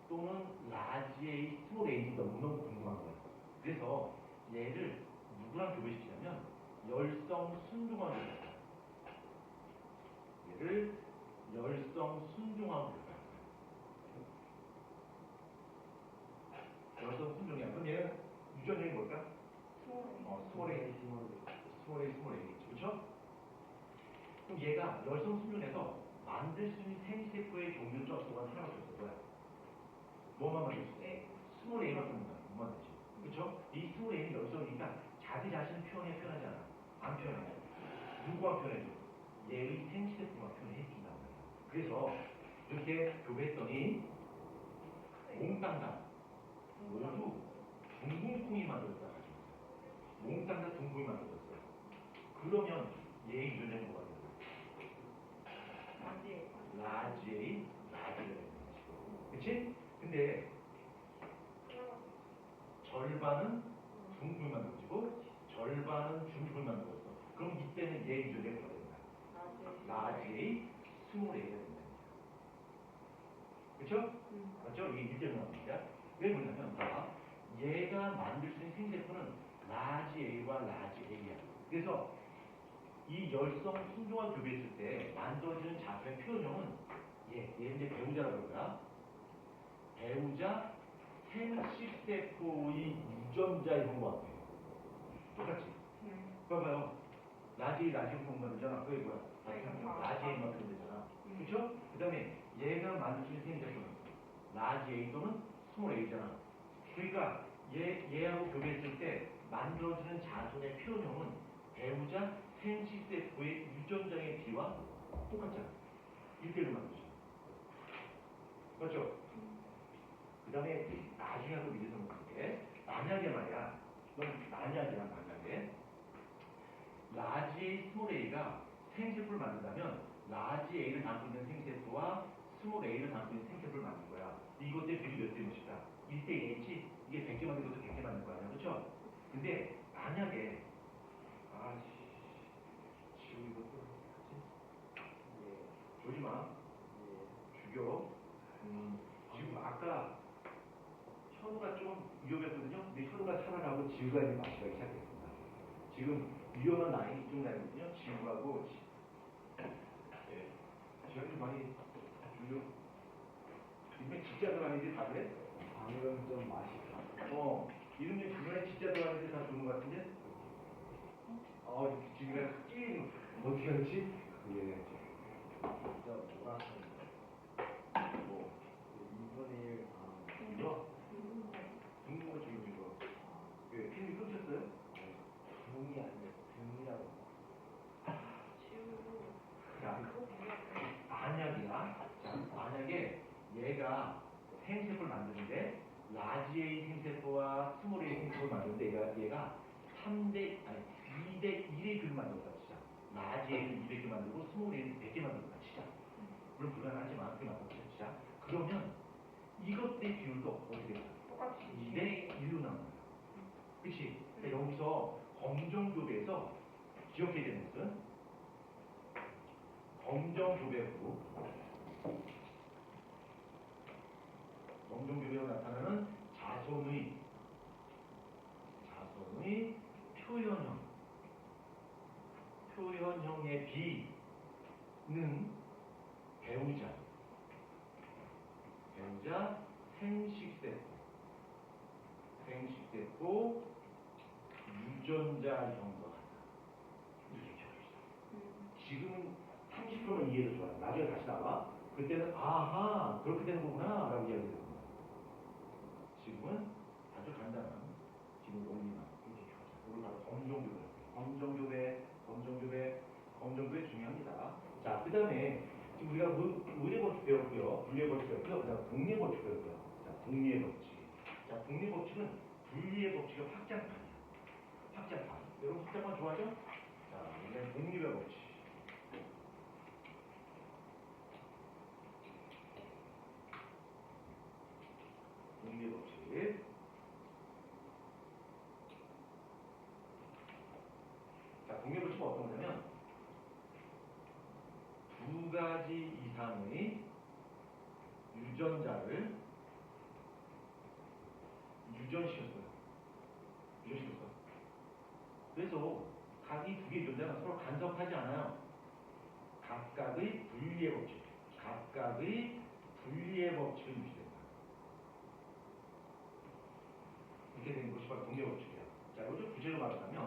또는 라지 A, 스몰 A인지 너무너무 궁금한 거야. 그래서 얘를 누구랑 교배시키냐면 열성 순종하고 있어요. 얘를 열성 순종하고 있어요. 열성 순종이야. 그럼 얘는 유전력이 뭘까? 스몰 A, 스몰 A, 스몰 A겠죠. 그렇죠? 그럼 얘가 열성 순종해서 만들 수 있는 생세포의 종류 쪽수가 하나밖에 없어. 뭐야? 뭐만 만들 수 있어? 스몰 A만 쓰는 거야. 못 만들지. 그렇죠? 이 스몰 A는 열성이니까 자기 자신 표현하지 않아. 안 표현해. 누구만 표현해줘? 얘의 생세포만 표현해 준단 말이야. 그래서 이렇게 교배했더니 몽땅 다 모두 둥근콩이 만들었다. 몽땅 다 둥근이 만들었어요. 그러면 얘의 유전자는 뭐가 돼요? 라지 A, 라지 A. 그치? 근데 절반은 둥근이 만들어지고 절반은 중국을 만들었어. 그럼 이때는 얘 유전자가 뭐가 된다? 라지 A, 스몰 A가 된다. 그쵸? 맞죠? 이게 1대 나옵니다. 왜 그러냐면 얘가 만들 수 있는 생세포는 라지 A와 라지 A야. 그래서 이 열성 순종과 교배했을 때 만들어지는 자수의 표현형은 얘 이제 배우자라고 그러자. 배우자 생식세포의 유전자의 형과 같아요. 똑같지? 봐봐요. 라지에이만 만들잖아. 그게 뭐야? 라지에이만 만들면 되잖아. 그렇죠? 그 다음에 얘가 만들 수 있는 생식세포는 라지에이 또는 스몰 A잖아. 그러니까 얘하고 교배했을 때 만들어지는 자손의 표현형은 배우자 생식세포의 유전자의 비와 똑같잖아. 1대1로 만들죠. 그렇죠? 그 다음에 나중에 하고 미래서 볼게. 만약에 말이야. 넌 만약에 라지 스몰 A가 생세포를 만든다면 라지 A를 담고 있는 생세포와 스몰 A를 담고 있는 생세포를 만든 거야. 이것들의 비율이 몇 대 몇이다? 1대 1이지? 이게 100개 만든 것도 100개 만든 거 아니야. 그렇죠? 근데 만약에 지금 이것도 조지 마. 죽여. 지금 아까 현우가 좀 위험했거든요. 근데 현우가 살아나고 지우가 이제 마시기 시작했습니다. 지금 위험한 나이 이쪽 나이거든요. 지우하고 지우가 좀 많이 죽여. 이름이 진짜 들어가는데 다들? 방금 좀 맛이 이름이 주변에 진짜 들어가는데 다 좋은 것 같은데? 지우가 게임 어떻게 하지? 그게 진짜 몰았어요. 뭐 2분의 1 이거? 죽는 거 지금 이거. 왜 필름이 끊겼어요? 등이 아니라 등이라고. 자, 만약에 얘가 생세포를 만드는데 라지에이 생세포와 스몰 A 생세포를 만드는데 얘가 2대 1의 비율을 만들었다 치자. 라지에이를 200개 만들고 스몰 A를 100개 만들었다 치자. 물론 불가능하지만 그렇게 만들었다 치자. 그러면 이것들의 비율도 어떻게 될까? 똑같이 2대 1로 나오는 거야. 그치? 근데 여기서 검정교배에서 기억해야 되는 것은 검정교배로 나타나는 자손의 표현형의 B는 배우자 생식세포 유전자형과 같다. 이렇게 기억해주세요. 지금은 30%는 이해도 좋아요. 나중에 다시 나와. 그때는 아하 그렇게 되는 거구나 라고 이야기를 해요. 지금은 아주 간단한 지금 논리만 이렇게 하자. 우리 바로 검정교배 중요합니다. 자, 그 다음에 지금 우리가 의례법칙 배웠고요. 분리의법칙 배웠고요. 그 다음 독립법칙 배웠고요. 자, 독립법칙. 자, 독립법칙은 분리의 법칙의 확장판이야. 확장판. 여러분 확장판 좋아하죠? 자, 이제 독립의 법칙. 독립의 법칙. 자, 독립의 법칙은 어떤 거냐면 두 가지 이상의 유전자를 유전시켰어요. 그래서 각이 두 개의 유전자가 서로 간섭하지 않아요. 각각의 분리의 법칙을 유지된다. 이렇게 되는 것이 바로 독립의 법칙이에요. 자, 이거 좀 구체적으로 말하자면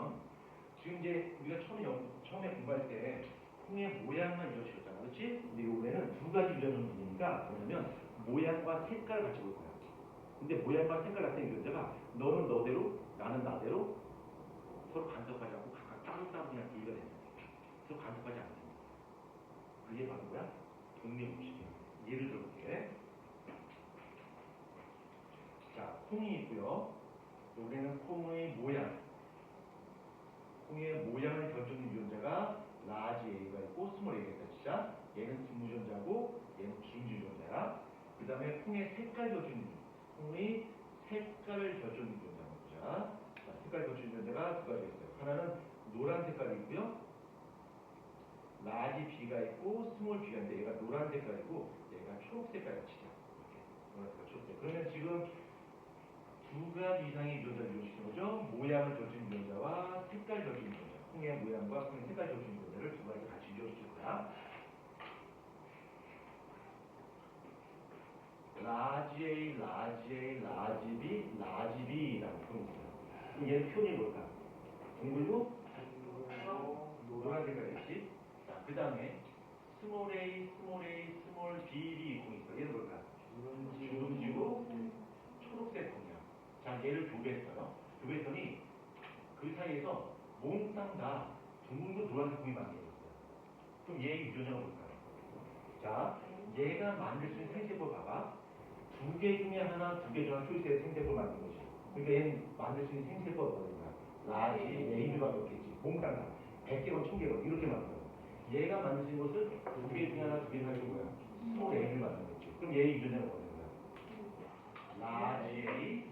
지금 이제 우리가 처음에 공부할 때 콩의 모양만 유전시켰잖아. 그렇지? 근데 이번에는 두 가지 유전자니까 뭐냐면 모양과 색깔을 같이 볼 거야. 근데 모양과 색깔 같은 유전자가 너는 너대로 나는 나대로 서로 간섭하지 않고 각각 따로따로 그냥 분리가 됩니다. 서로 간섭하지 않습니다. 그게 바로 뭐야? 독립법칙이야. 예를 들어볼게. 자, 콩이 있고요. 여기는 콩의 모양을 결정짓는 유전자가 라지 A가 있고 스몰 A가 있다. 진짜 얘는 중유전자고 얘는 중주전자야. 그 다음에 콩의 색깔 결정짓는 유전자 보자. 자, 색깔 결정짓는 유전자가 두 가지가 있어요. 하나는 노란 색깔이 있고요. 라지 B가 있고 스몰 B가 있는데 얘가 노란 색깔이고 얘가 초록 색깔이 치자. 이렇게 노란 색깔, 초록 색깔. 그러면 지금 두 가지 이상의 유전자를 이용시키는 거죠. 모양을 결정짓는 유전자와 색깔 결정짓는 유전자. 통의 모양과 통의 색깔 적중 모델을 두 가지 같이 이어줄 거야. 라지 A, 라지 A, 라지 B, 라지 B라고 표현이 있어요. 그럼 얘 표현이 뭘까? 둥글고 노란 색깔이지. 자, 그 다음에 스몰 a, 스몰 a, 스몰 b, 공이 있어. 얘는 뭘까? 주름지고 초록색 공이야. 자, 얘를 교배했어요. 교배했더니 그 사이에서 몽땅 다 둥글고 노란색 공이 만들어졌어요. 그럼 얘의 유전자가 뭘까요? 자, 얘가 만들 수 있는 생세포 봐봐. 두 개 중에 하나, 두 개 중에 하나 초이스의 생세포를 만든 거지. 그러니까 얘는 만들 수 있는 생세포가 뭐냐? 라지, AB밖에 없겠지. 몽땅 다. 100개건 1000개건 이렇게 만들어. 얘가 만들 수 있는 것을 두 개 중에 하나, 두 개 중에 하나 뭐야? 스몰 A를 만든 거지. 그럼 얘의 유전자가 뭐냐? 라지 A,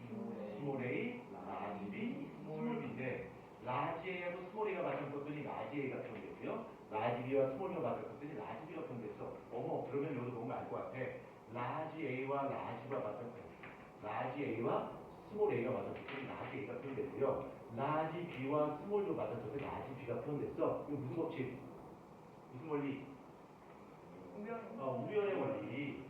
스몰 A, 라지 B, 스몰 B인데 라지 A하고 스몰 A가 맞춰졌더니 라지 A가 표현됐고요. 라지 B와 스몰 B가 맞춰졌더니 라지 B가 표현됐어. 어머, 그러면 여기서 보면 알 것 같아. 라지 A와 라지 B가 맞췄고 라지 A와 스몰 A가 맞았더니 라지 A가 표현됐고요. 라지 B와 스몰 B가 맞았더니 라지 B가 표현됐어. 이거 무슨 법칙? 무슨 원리? 우연의 원리.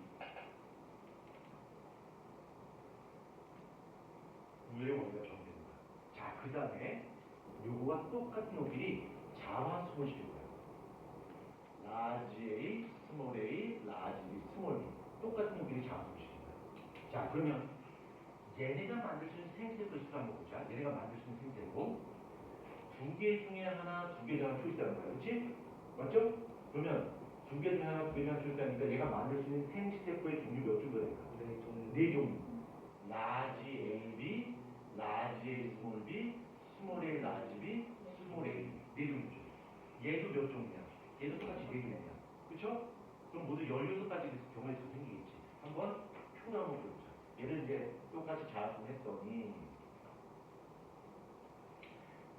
우연의 원리가 적용됩니다. 자, 그 다음에 요거와 똑같은 높이를 자화수를 시킬 거예요. 라지 A, 스몰 A, 라지 B, 스몰 B. 똑같은 높이를 자화수를 시킬 거예요. 자, 그러면 얘네가 만들 수 있는 생세포를 한번 보자. 얘네가 만들 수 있는 생세포. 두 개 중에 하나, 두 개 중에 하나 초이스하는 거야. 그렇지? 맞죠? 그러면 두 개 중에 하나, 두 개 중에 하나 초이스하니까 얘가 만들 수 있는 생세포의 종류 몇 종류가 될까? 네 종류. 라지 AB, 라지 A, 스몰 B, 스몰 A, 라지 B, 스몰 A. 네 종류죠. 얘도 몇 종류냐? 얘도 똑같이 네 개냐? 그렇죠? 그럼 모두 16가지 경우의 수가 생기겠지. 한번 표를 한번 보자. 얘를 이제 똑같이 자학했더니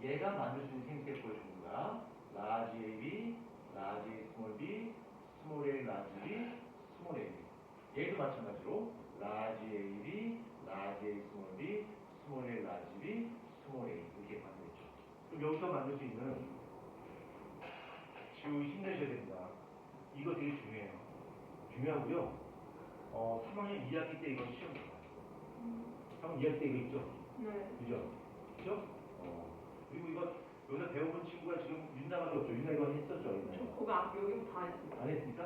얘가 만들 수 있는 생세포의 종류가 라지 AB, 라지 A, 스몰 B, 스몰 A, 라지 B, 스몰 A. 얘도 마찬가지로 라지 AB, 라지 A, 스몰 B, 스몰 A, 라지 B, 스몰 A 이렇게 만들겠죠. 그럼 여기서 만들 수 있는 지금 힘내셔야 됩니다. 이거 되게 중요해요. 중요하고요. 3학년 2학기 때 이거 시험 봐요. 3학년 2학기 때 이거 있죠? 네. 그죠? 그죠? 그리고 이거 여기서 배워본 친구가 지금 윤나밖에 없죠. 윤나 이거 했었죠? 저 그거 여기 다 했어요. 안 했습니까?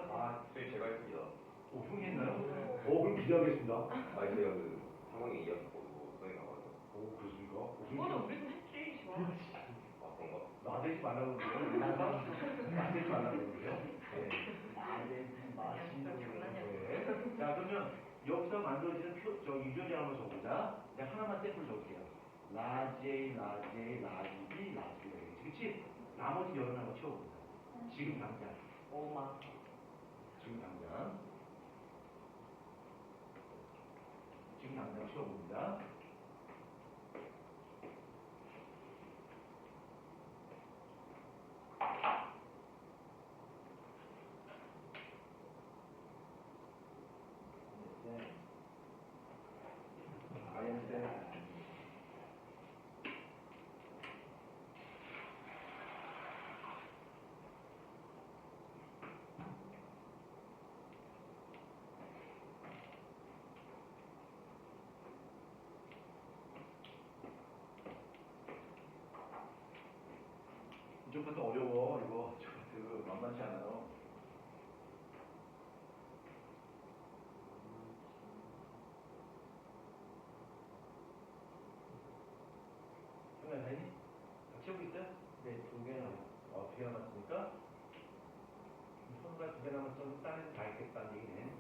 선생님 제가 했습니다. 형이 했나요? 그럼 기대하겠습니다. 제가 그 3학년 2학기 보고 선생님 나와서. 그렇습니까? 그거는 우리도 했지, 지금. 그런가? 나대지 말라고 그러고요. 나대지 말라고 그러고요. 네. 네. 자, 그러면 여기서 만들어지는 유전자 한번 적어보자. 이제 하나만 샘플 적을게요. 라지 A, 라지 A, 라지 B, 라지 B 되겠지. 그치? 나머지 여러 한번 채워보자. 지금 당장. 지금 당장. 지금 당장 채워봅니다. 아이언스 이쪽 것도 어려워. 이거 저 만만치 않아요. 형님 다니? 채우고 있어요? 네, 2개나. 2개 남았으니까 현우가 2개 남았으면 딴에서 다 있겠다는 얘기네.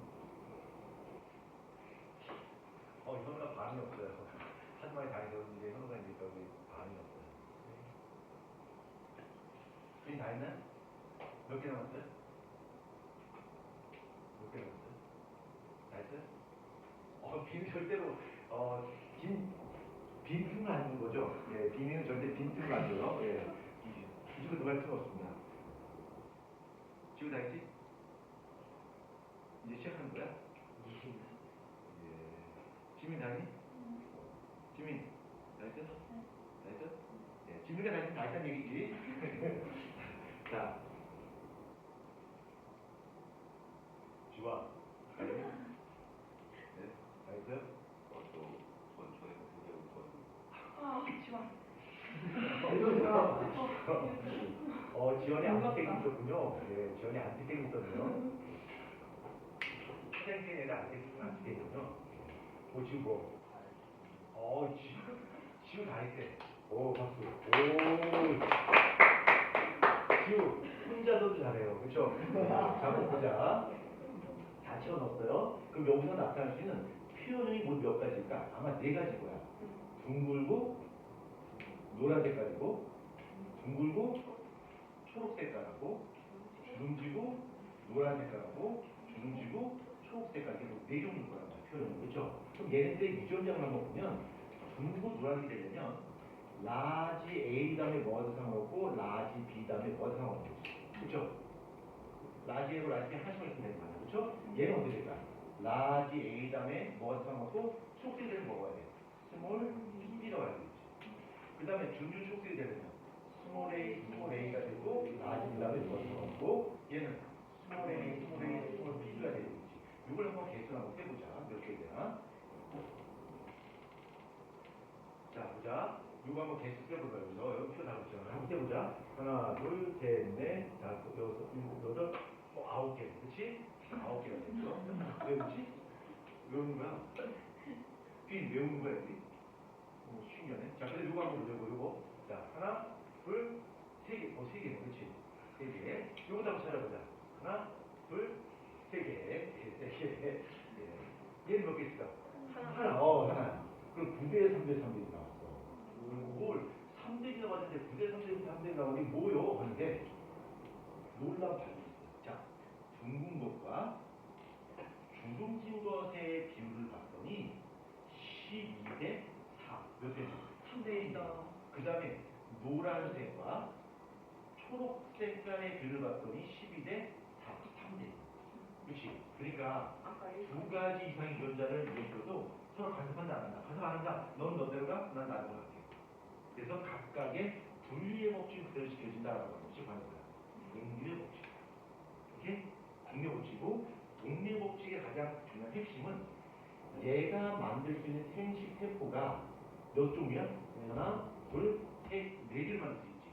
현우가 반이 없어요. 한 마리 다 있었는데 현우가 이제 여기 반이 없어요. 빈 다 했나? 몇 개 남았어요? 몇 개 남았어요? 다 했어요? 빈 절대로 빈틈을 안 주는 거죠. 예, 빈은 절대 빈틈을 안 줘요. 예, 뒤집어 들어갈 수가 없습니다. 지금 다 했지? 이제 시작하는 거야? 예. 지민 다 했니? 지민 다 했어? 다 했어? 예. 짓는 게 다 있다는 얘기지. 자, 지와. 네, 알겠어요? 전 전에 공부하고 있거든요. 아, 좋아. 지원이 안티땡이 있었군요. 네, 지원이 안티땡이 있었네요. 생생애가 안티땡이군요. 지금 뭐? 지우 다 했대. 오, 박수. 지우, 혼자서도 잘해요. 그쵸? 자, 한번 보자. 다 채워넣었어요. 그럼 여기서 나타날 수 있는 표현이 모두 몇 가지일까? 아마 네 가지일 거야. 둥글고, 노란 색깔이고, 둥글고, 초록 색깔하고, 주름지고, 노란 색깔하고, 주름지고, 초록 색깔. 이렇게 네 종류일 거란 말이야, 표현은. 그쵸? 그럼 얘네들의 유전자만 보면, 둥글고 노란이 되려면, 라지 A 다음에 뭐가 상관없고, 라지 B 다음에 뭐가 상관없지. 그쵸? 라지 A고 라지 B 하나씩만 있으면 되는 거야. 그쵸? 얘는 어떻게 될까? 라지 A 다음에 뭐가 상관없고, 초록색이 되면 먹어야 돼. 스몰 B라고 해야 되겠지. 그 다음에 준준 초록색이 되려면, 스몰 A가 되고, 라지 B 다음에 뭐가 상관없고, 얘는 스몰 A, 스몰 B가 되겠지. 이걸 한번 개수 한번 해보자. 몇 개 되나? 자, 보자. 이거 한번 개수 빼볼까요? 여기 표 나오죠. 한번 해보자. 하나, 둘, 셋, 넷, 다섯, 여섯, 일곱, 여덟, 9개. 그치? 9개가 됐어. 왜 그치? 외우는 거야? 외우는 거야, 여기? 신기하네. 자, 근데 이거 한번 보자고, 요거. 자, 하나, 둘, 세 개. 세 개네. 그치? 세 개. 요거 한번 찾아보자. 하나, 둘, 세 개. 세 개. 얘는 몇 개 있을까? 하나. 하나. 그럼 9대 3대 3대 나왔어. 그걸 3대기 나왔는데 9대 3대 3대 나오니 뭐요? 하는데 놀라운 반응이 있어. 자, 둥근 것과 주름진 것의 비율을 봤더니 12대 4. 몇 대? 3대 1. 그 다음에 노란색과 초록 색깔의 비율을 봤더니 12대 4. 3대 1. 그렇지? 그러니까 두 가지 이상의 유전자를 이용해도 서로 간섭한다 안 한다. 간섭 안 한다. 넌 너대로 가, 난 나대로 갈게. 그래서 각각의 분리의 법칙이 그대로 지켜진다라고 하는 것이 바로 뭐야? 동리의 법칙. 이게 동리의 법칙이고, 동리의 법칙의 가장 중요한 핵심은 얘가 만들 수 있는 생식 세포가 몇 종이야? 하나, 둘, 셋, 네 개를 만들 수 있지.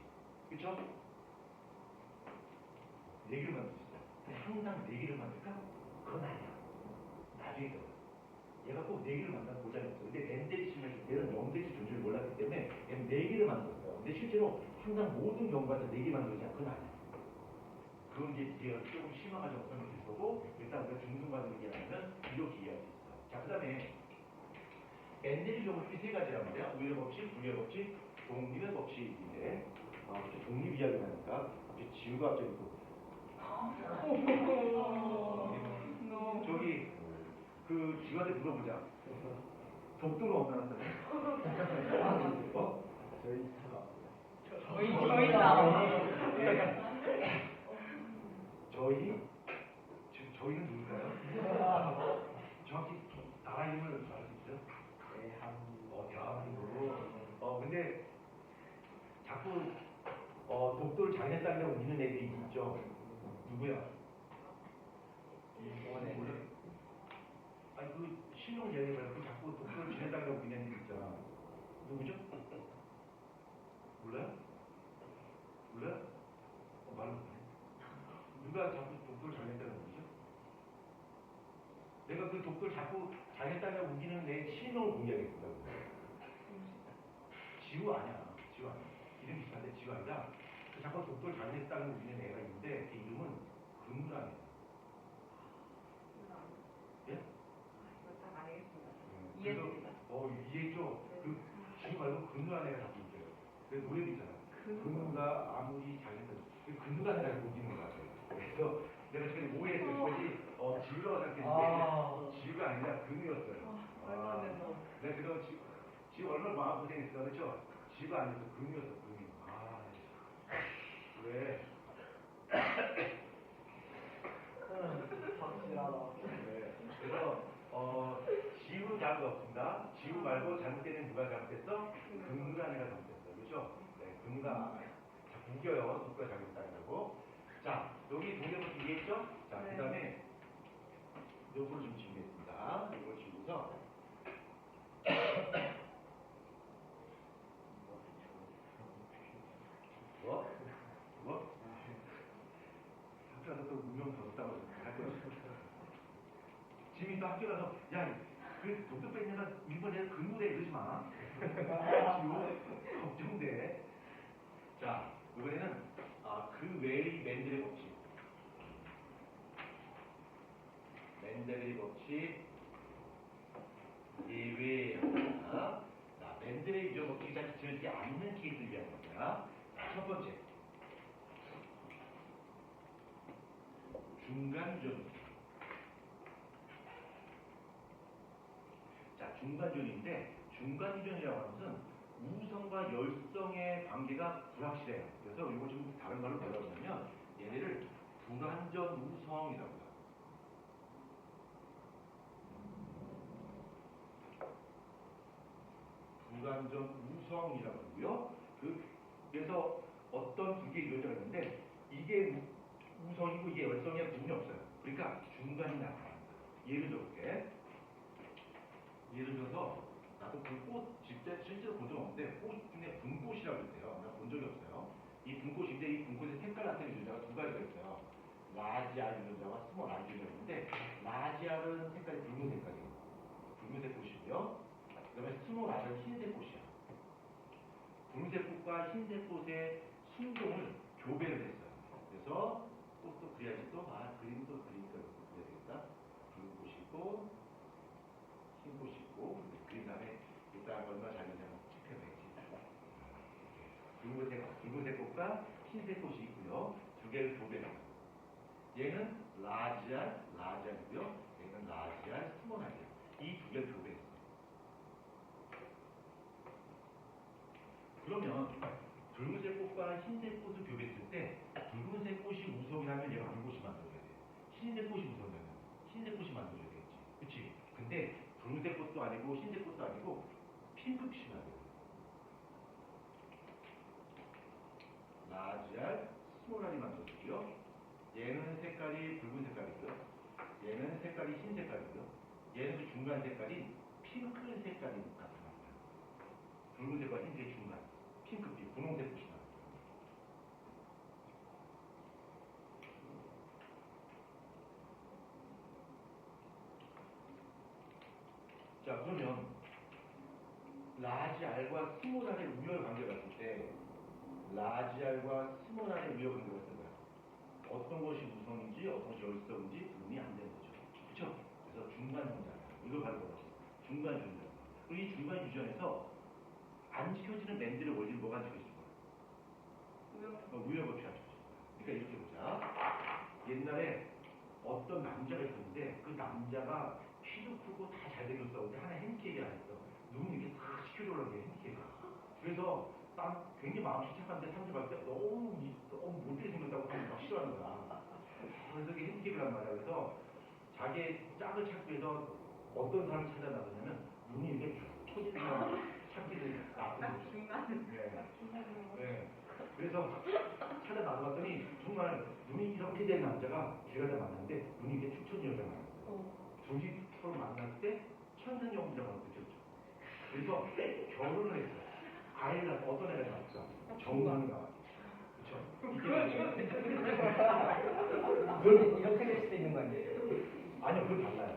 그쵸? 네 개를 만들 수 있어. 근데 항상 네 개를 만들까? 그건 아니야. 나중에 더. 얘가 꼭 4개를 만든다는 보장이 없어. 근데 N대치면 얘는 0대치 존재를 몰랐기 때문에 얘는 4개를 만들었어요. 근데 실제로 항상 모든 경우가 4개 만들지 않건 아니야. 그건 이제 뒤에 조금 심화가지고 설명될 거고, 일단 우리가 중등반을 얘기하면 이렇게 이해할 수 있어. 자, 그 다음에 N대치 조건이 세 가지란 말이야. 우연의 법칙, 불리의 법칙, 독립의 법칙인데, 독립 이야기를 하니까 갑자기 지우가 갑자기 또 저기 그 지우한테 물어보자. 독도는 얼마나 살아요? 저희 차가. 저희는 누굴까요? 정확히 나라 이름을 알 수 있어요? 대한민국. 근데 자꾸 독도를 자기네 땅이라고 믿는 애들이 있죠. 누구야? 몰라? 아니 그 신용 얘기가 그 자꾸 독도를 자기네 땅이라고 믿는 애들 있잖아. 누구죠? 몰라요? 몰라요? 말로 못해. 누가 자꾸 독도를 자기네 땅이라고 믿죠? 내가 그 독도를 자꾸 자기네 땅이라고 우기는 내 신용을 공개하겠습니다. 지우 아니야. 지우 아니야. 이름이 비슷한데 지우 아니라 그 자꾸 독도를 자기네 땅으로 우기는 애가 있는데 그 이름은 근무라네. 예? 이거 딱 알겠습니다. 그래서 이해됩니다. 이해했죠? 그 지우 말고 근무라는 애가 자꾸 있어요. 그래서 노래도 있잖아. 근무가 아무리 잘해도 근무가 내가 우기는 거야. 그래서 내가 지금 오해했어요. 그것이 지우라고 생각했는데 지우가 아니라 근무였어요. 말도 안 된다. 내가 그래서 지우 얼마나 마음고생했어. 그렇죠? 지우가 아니었어. 근무였어. 근무. 왜? 확실하다. 네. 그래서 지우 잘못 없습니다. 지우 말고 잘못되는 누가 잘못했어? 근무라는 애가 잘못했어. 그렇죠? 네. 금가 자 구겨요. 속도가 잘못다고. 자 여기 동네부터 이해했죠? 자 네. 그다음에 요거를 좀 지우겠습니다. 이걸 지우고서 뭐? 뭐? 학교 가서 또 운명 벗었다고 할 거야. 지민이 또 학교 가서 야그 독도 뺐냐가 일본에 근무대 이러지 마. 지우 걱정돼. 자 이번에는 그 외의 맨델의 법칙. 맨델의 법칙 예외입니다. 자 맨델의 유전 법칙이 잘 지어지지 않는 케이스를 위한 겁니다. 자, 첫 번째 중간 유전. 자 중간 유전인데 중간 유전이라고 하는 것은 우성과 열성의 관계가 불확실해요. 그래서 이거 좀 다른 말로 뭐라고 하냐면 얘네를 불완전 우성이라고 해요. 불완전 우성이라고 하고요. 그래서 어떤 두 개의 유전자가 있는데 이게 우성이고 이게 열성의 구분이 없어요. 그러니까 중간이 나타납니다. 예를 들어볼게. 예를 들어서 나도 그 꽃 실제로 본 적 없는데 꽃 중에 분꽃이라고 있어요. 내가 본 적이 없어요. 이 분꽃인데 이 분꽃의 색깔 나타내는 유전자가 두 가지가 있어요. 라지알 유전자와 스몰 알 유전자가 있는데 라지알은 색깔이 붉은 색깔이에요. 붉은색 꽃이고요. 그 다음에 스몰 알은 흰색 꽃이야. 붉은색 꽃과 흰색 꽃의 순종을 교배를 했어요. 그래서 꽃도 그려야지 또 그림도 그리니까 이것도 그려야 되겠다. 붉은 꽃이고 흰 꽃이 있고 그린 다음에 일단 얼마나 잘 되냐면 체크해봐야지. 붉은색 꽃과 흰색 꽃이 있고요. 두 개를 교배해요. 얘는 라지알이고요. 얘는 라지알 스몰알이에요. 이 두 개를 교배했어요. 그러면 붉은색 꽃과 흰색 꽃을 교배했을 때 붉은색 꽃이 우성이라면 얘가 붉은 꽃이 만들어야 돼. 흰색 꽃이 우성이라면 흰색 꽃이 만들어야 되겠지. 그치? 근데 붉은색 꽃도 아니고 흰색 꽃도 아니고 핑크빛이 나요. 라지알 스몰알이 만들어지고요. 얘는 색깔이 붉은 색깔이고요. 얘는 색깔이 흰 색깔이고요. 얘는 그 중간 색깔이 핑크 색깔이 나타납니다. 붉은색과 흰색 중간 핑크빛, 분홍색 빛이 나요. 자 그러면 라지알과 스몰알의 우열 관계가 있을 때 라지알과 스몰알의 우열 관계가 있을 거야. 어떤 것이 우성인지 어떤 것이 열성인지 구분이 안 되는 거죠. 그렇죠? 그래서 중간 유전자 이걸 바로 뭐라고 중간 유전자. 그리고 이 중간 유전에서 안 지켜지는 맨들의 원리를 뭐가 안 지켜질 거야? 우열법이 안 지켜질 거야. 그러니까 이렇게 보자. 옛날에 어떤 남자가 있었는데 그 남자가 키도 크고 다 잘생겼어. 근데 하나 핸디캡이 하나 있어. 눈이 이렇게 다 시켜주려고 해 핸디캡이. 그래서 난 굉장히 마음이 착한데 사람들 봤을 때 너무 못되게 생겼다고 하면 막 싫어하는 거야. 그래서 그게 핸디캡이란 말이야. 그래서 자기의 짝을 찾기 위해서 어떤 사람을 찾아 나서냐면 눈이 이렇게 터지는 찾기를 나쁜 거죠. 네. 그래서 찾아 나서봤더니 정말 눈이 이렇게 된 남자가 길 가다 만났는데 눈이 이렇게 축 처진 여자가 나왔어요. 둘이 서로 만났을 때 천생연분자가 느꼈죠. 그래서 결혼을 했어요. 아이를 낳고 어떤 애가 낳았어? 정강이 나왔죠. 그렇죠? 그걸 이렇게 될 수도 있는 거 아니에요? 아니요, 그건 달라요.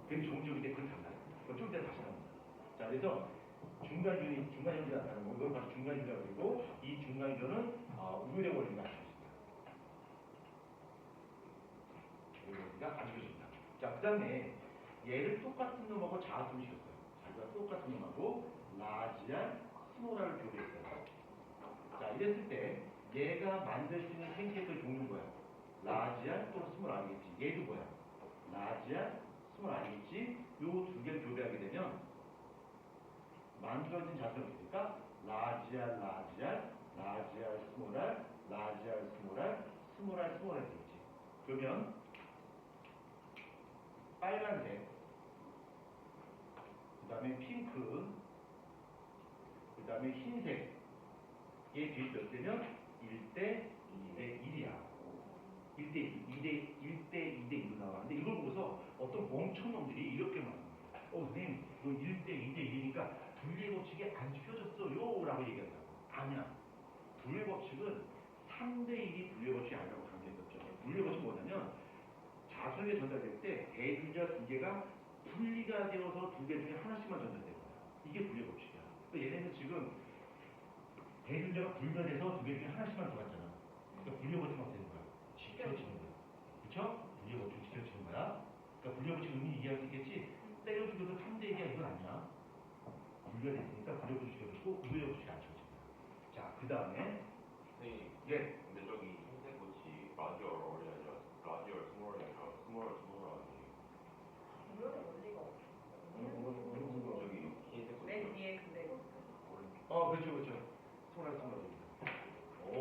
되게 좋은 지역인데 그건 달라요. 그건 좀 이따 다시 나옵니다. 자, 그래서 중간유전이 나타나는 거, 이걸 바로 중간유전이라고 그러고 이 중간유전은 우열의 원리가 안 지켜집니다. 우열의 원리가 안 지켜집니다. 자, 그 다음에 얘를 똑같은 놈하고 자아수를 시켰어요. 자기가 똑같은 놈하고 라지알 스몰알을 교배했어요. 자, 이랬을 때 얘가 만들 수 있는 생체들 종류는 뭐야? 라지알 또는 스몰 알이겠지. 얘도 뭐야? 라지알, 스몰 알이겠지. 요 두 개를 교배하게 되면 만들어진 자체가 있으니까 라지알, 스몰알, 라지알, 스몰알 되겠지. 그러면 빨간색, 그 다음에 핑크, 그 다음에 흰색, 얘 뒤에 몇 대면 1대 2대 1이야. 1대 2대 1로 나와. 근데 이걸 보고서 어떤 멍청놈들이 이렇게 말하는 거야. 선생님, 이거 1대 2대 1이니까 분리의 법칙이 안 지켜졌어요. 라고 얘기한다고. 아니야. 분리의 법칙은 3대 1이 분리의 법칙이 아니라고 강조했었죠. 분리의 법칙은 뭐냐면 자수에 전달될 때 대주자 두 개가 분리가 되어서 두 개 중에 하나씩만 전달될 거야. 이게 분리의 법칙이야. 그러니까 얘네는 지금 대주자가 불변해서 두 개 중에 하나씩만 들어갔잖아. 그러니까 분리의 법칙은 어떻게 되는 거야? 지켜지는 거야. 그쵸? 분리의 법칙 지켜지는 거야. 그러니까 분리의 법칙 의미 이해할 수 있겠지? 때려주고도 3대 1이야 이건 아니야. 분리가 됐으니까 분리의 법칙 지켜지고 분리의 법칙이 안 지켜진다. 자, 그 다음에 선생님, 예. 근데 저기 흰색 꽃이 라지얼 어울이 아니라 라지얼 스몰이 아니라 스몰 아니 무료의 원리가 없어. 저기 흰색 꽃 맨 뒤에 근데 그렇죠. 손알. 오,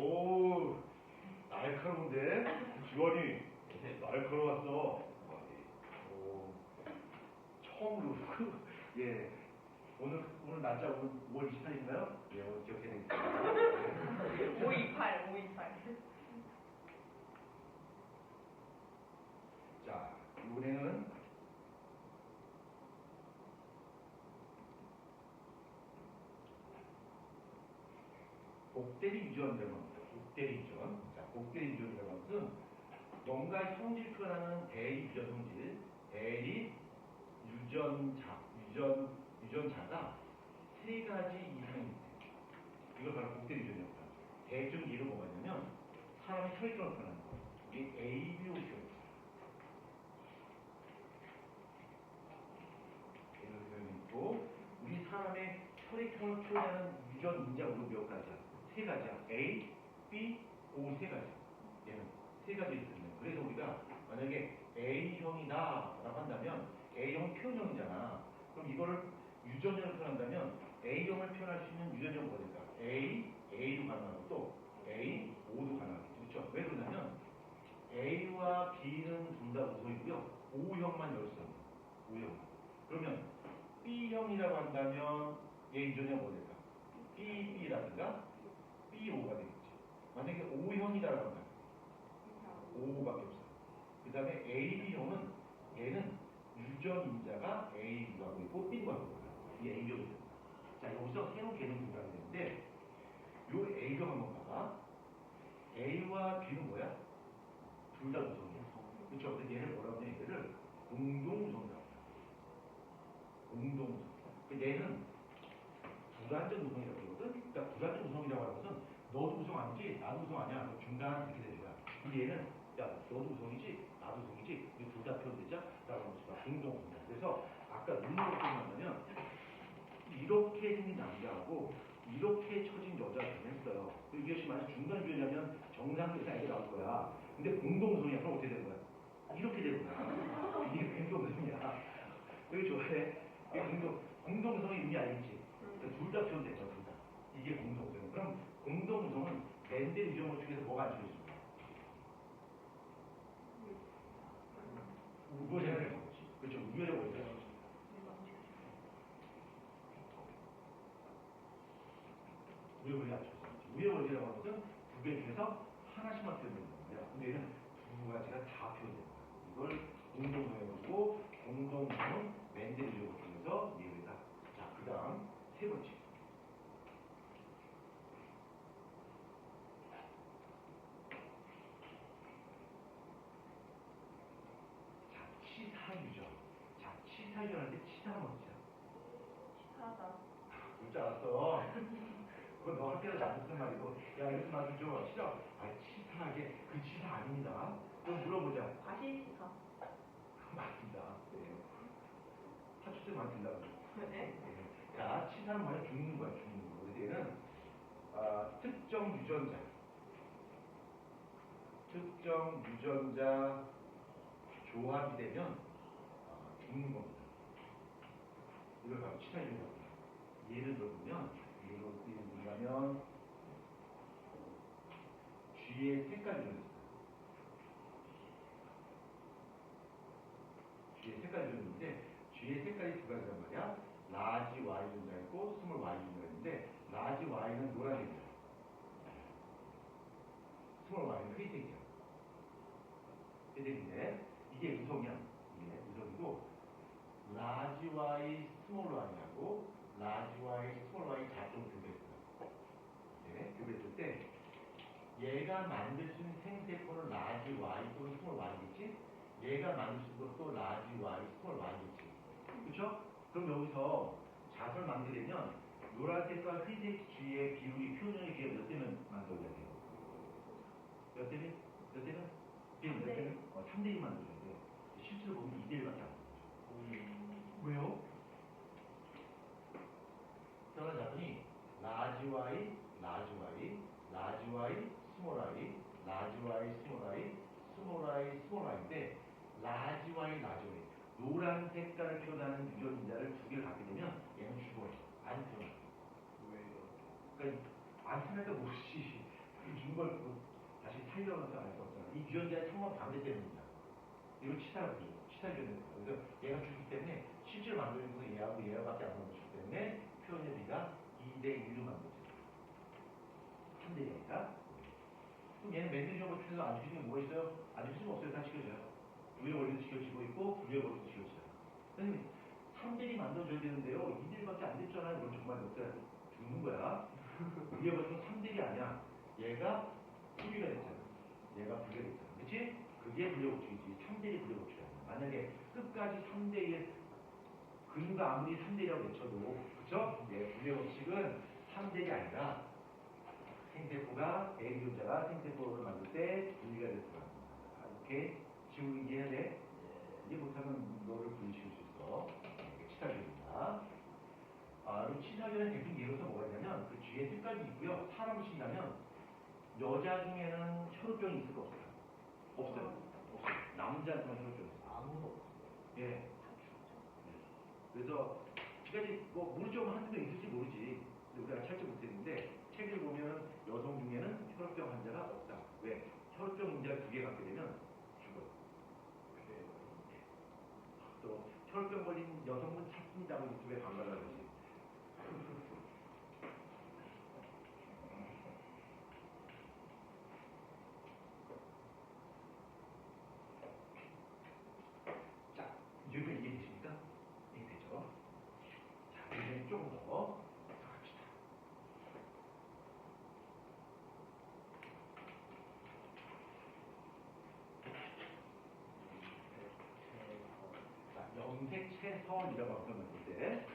날카로운데? 지원이 날카로웠어. 오, 처음으로. 예. 오늘 날짜 오늘 5월 28일인가요? 예, 오늘 기억해 드리겠습니다. 528. 자, 이번에는 복대리 유전이라고 합니다. 복대리 유전. 자, 복대리 유전이라고 하는 것은 뭔가 성질 표현하는 대리 유전 성질, 대리 유전자가 세 가지 이상이 있어요. 이걸 바로 복대리 유전이라고 합니다. 대중 예로 뭐가 있냐면 사람의 혈액형을 표현하는 거. 이게 ABO 혈액. 있고 우리 사람의 혈액형을 표현하는 유전 인자가 몇 가지야? 세 가지야. A, B, O 세 가지. 얘는 세 가지 있습니다. 그래서 우리가 만약에 A형이다라고 한다면 A형은 표현형이잖아. 그럼 이거를 유전형을 표현한다면 A형을 표현할 수 있는 유전형은 뭐가 될까? A, A도 가능하고 또 A, O도 가능하겠죠. 그렇죠? 왜 그러냐면 A와 B는 둘 다 우성이고요. O형만 열성. O형. 그러면 B형이라고 한다면 얘 유전형 뭐 될까? BB라든가 BO가 되겠지. 만약에 O형이라고 한다면 O밖에 없어. 그 다음에 AB형은 얘는 유전인자가 A도 하고 있고 B도 하고 있고 이 A형이죠. 자, 여기서 새로운 개념이 등장이 되는데 요 A형 한번 봐봐. A와 B는 뭐야? 둘 다 우성이야. 그렇죠? 근데 얘를 뭐라고 하냐? 얘를 공동우성이라고 합니다. 공동우성. 얘는 불완전 우성이라고 그러거든. 그러니까 불완전 우성이라고 하는 것은 너도 우성 아니지, 나도 우성 아니야. 중간 이렇게 되는 거야. 근데 얘는 야, 너도 우성이지, 나도 우성이지, 이 둘 다 표현되자? 라고 하는 것이다. 공동우성이야. 그래서 아까 눈으로 표현하면 이렇게 생긴 남자하고 이렇게 처진 여자가 변했어요. 이것이 만약 중간 주연이면 정상에서 애가 나올 거야. 근데 공동우성이야. 그럼 어떻게 되는 거야? 이렇게 되는 거야. 이게 공동우성이야. 왜 좋아해? 이게 공동우성의 의미 알겠지? 둘 다 표현되죠. 둘 다. 이게 공동우성. 그럼 공동우성은 멘델 유전물 중에서 뭐가 안 지켜집니까? 우거제를 먹지. 그렇죠. 우거제를 먹지. 우여곡절이 안 좋습니다. 우여곡절이라고 하는 것은 두 개 중에서 하나씩만 표현되는 거예요. 근데 얘는 두 가지가 다 표현되는 거예요. 이걸 공동성이고 공동성은 멘델 유전을 통해서 예외다. 자, 그 다음 세 번째. 자, 치사유전. 자, 치사유전할 때 치사가 뭐지? 치사하다. 그럴 줄 알았어. 그건 너 학교에서 안 듣는 말이고, 야, 이것도 맞죠 싫어. 치사하게. 그 치사 아닙니다. 그럼 물어보자. 과실치사. 맞습니다. 네. 파출소 많이 된다고. 네? 자, 치사는 뭐냐? 죽는 거야, 죽는 거. 그래서 얘는 특정 유전자 조합이 되면 죽는 겁니다. 이걸 바로 치사유전이라고 합니다. 예를 들어보면, 뭐냐면 G의 색깔 유전이 있어요. G의 색깔 유전인데 G의 색깔이 두 가지란 말이야. 라지 Y 유전자 있고 스몰 Y 유전자 있는데 라지 Y는 노란색이야. 스몰 y는 회색이야. 회색인데 이게 음성이야. 이게 음성이고 라지 y, 스몰 y하고 라지 y, 스몰 y 자동 교배했어요. 네, 교배했을 때 얘가 만들 수 있는 생세포는 라지 y 또는 스몰 y겠지? 얘가 만들 수 있는 것도 라지 y, 스몰 y겠지. 그렇죠? 그럼 여기서 잣을 만들려면 노란색과 회색 G의 비율이 표현의 G가 몇 대면 만들어야 돼요? 몇 대면? 몇 대면? 몇 대면? 3대 1 만들어야 돼. 실제로 보면 2대 1밖에 안 돼. 왜요? 따라 잡으니 라지 y, 라지 y, 라지 y, 스몰 y, 라지 y, 스몰 y, 스몰 y, 스몰 y인데 라지 y, 라지 y 노란 색깔을 표현하는 유전자를 두 개를 갖게 되면 얘는 죽어요. 안 태어나. 왜요? 그러니까 안 태어나니까 모르지. 죽은 걸 다시 살려면서 알 수 없잖아. 이 유전자의 상황 반대 때문입니다. 이걸 치사라고 그러죠. 치사 유전자입니다. 그래서 얘가 죽기 때문에 실제로 만들어서 얘하고 얘하고밖에 안 만들어지기 때문에 표현의 비가 2대 1로 만들어져요. 3대 1이니까. 그럼 얘는 멘델리온 거에서 안 지켜지는 게 뭐가 있어요? 안 지킬 수가 없어요. 다 지켜져요. 부의 원리도 지켜지고 있고 부의 원리도 지켜져요. 선생님 3대1이 만들어져야 되는데요. 2대1밖에 안 됐잖아요. 그럼 정말 어때? 죽는 거야. 부의 원리는 3대1이 아니야. 얘가 분리가 됐잖아. 얘가 분리가 됐잖아. 그치? 그게 분리 법칙이지. 3대1이 분리 법칙이 아니야. 만약에 끝까지 3대1 근과 아무리 3대1이라고 외쳐도 그쵸? 네, 분리 법칙은 3대1이 아니라 생세포가 A 유전자가 생세포를 만들 때 분리가 됐어. 이렇게 지금 이해해야 돼? 이해 못하면 너를 분리시킬 수 있어. 치사견입니다. 그럼 치사견의 대표 예로서 뭐가 있냐면 그 뒤에 뜻까지 있고요. 사람을 친다면 여자 중에는 혈우병이 있을 거 없어요? 없어요. 남자한테만 혈우병이 있어요. 아무도 없어요. 예. 그래서 지금까지 뭐 모르죠. 한두 명 있을지 모르지. 우리가 찾지 못했는데 책을 보면 여성 중에는 혈우병 환자가 없다. 왜? 혈우병 인자를 두 개 갖게 되면 죽어요. 또 혈우병 걸린 여성분 찾습니다고 유튜브에 광고를 하듯이. 자, 이제 이해되십니까? 이해되죠? 자, 이제 조금 더 갑시다. 자, 염색체선이라고 하면 때.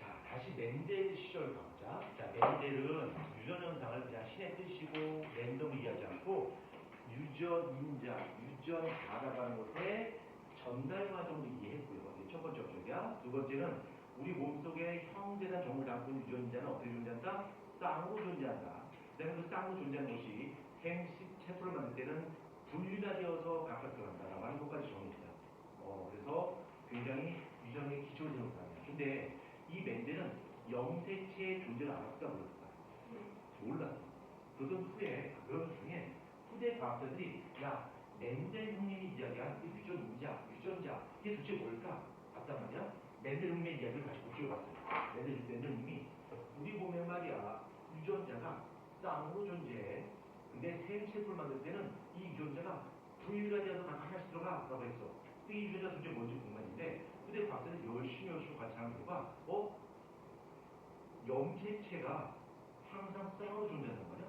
자, 다시 멘델 시절 가보자. 자, 멘델은 유전현상을 그냥 신의 뜻이고 랜덤 이해하지 않고 유전인자, 유전자라고 하는 것에 전달 과정을 이해했고요. 이게 첫 번째 업적이야. 두 번째는 우리 몸속에 형제나 종을 담고 있는 유전자는 어떻게 존재한다? 쌍으로 존재한다. 그다음에 그 쌍으로 존재하는 것이 생식체포를 만들 때는 분리가 되어서 각각 들어간다라고 하는 것까지 정의했다. 그래서 굉장히 유전의 기초를 세운 사람이야. 근데 이 멘델은 염색체의 존재를 알았을까 몰랐을까? 몰랐어. 그런 중에 후대 과학자들이 야 멘델 형님이 이야기한 그 유전자 이게 도대체 뭘까? 봤단 말이야. 멘델 형님의 이야기를 다시 곱씹어봤어요. 멘델 형님이 우리 몸에 말이야 유전자가 쌍으로 존재해. 근데 생체포를 만들 때는 이 유전자가 분리가 되어서 각 하나씩 들어가라고 했어. 이 유전자 도대체 뭔지 궁금했는데 후대 과학자들이 열심히 관찰한 결과 염색체가 항상 쌍으로 존재한단 말이야.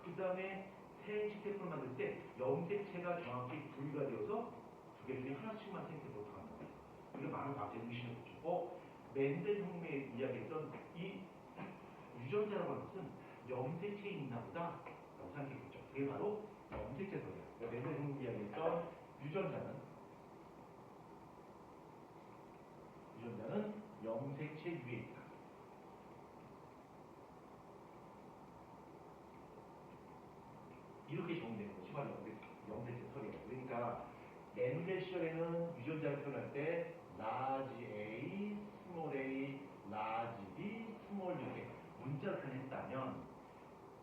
그 다음에 생식세포를 만들 때 염색체가 정확히 분리가 되어서 두 개 중에 하나씩만 생세포로 들어간단 말이야. 이게 많은 과학자들이 의심했죠. 멘델 형님의 이야기했던 이 유전자라고 하는 것은 염색체에 있나 보다 라고 생각했겠죠. 그게 바로 염색체소리야. 멘델 형님이 이야기했던 유전자는 염색체 위에 있다. 이렇게 정의되는 것이 바로 염색체 털이에요. 그러니까 멘델 시절에는 유전자를 표현할 때 라지 A, 스몰 a, 라지 B, 스몰 이렇게 문자를 표현했다면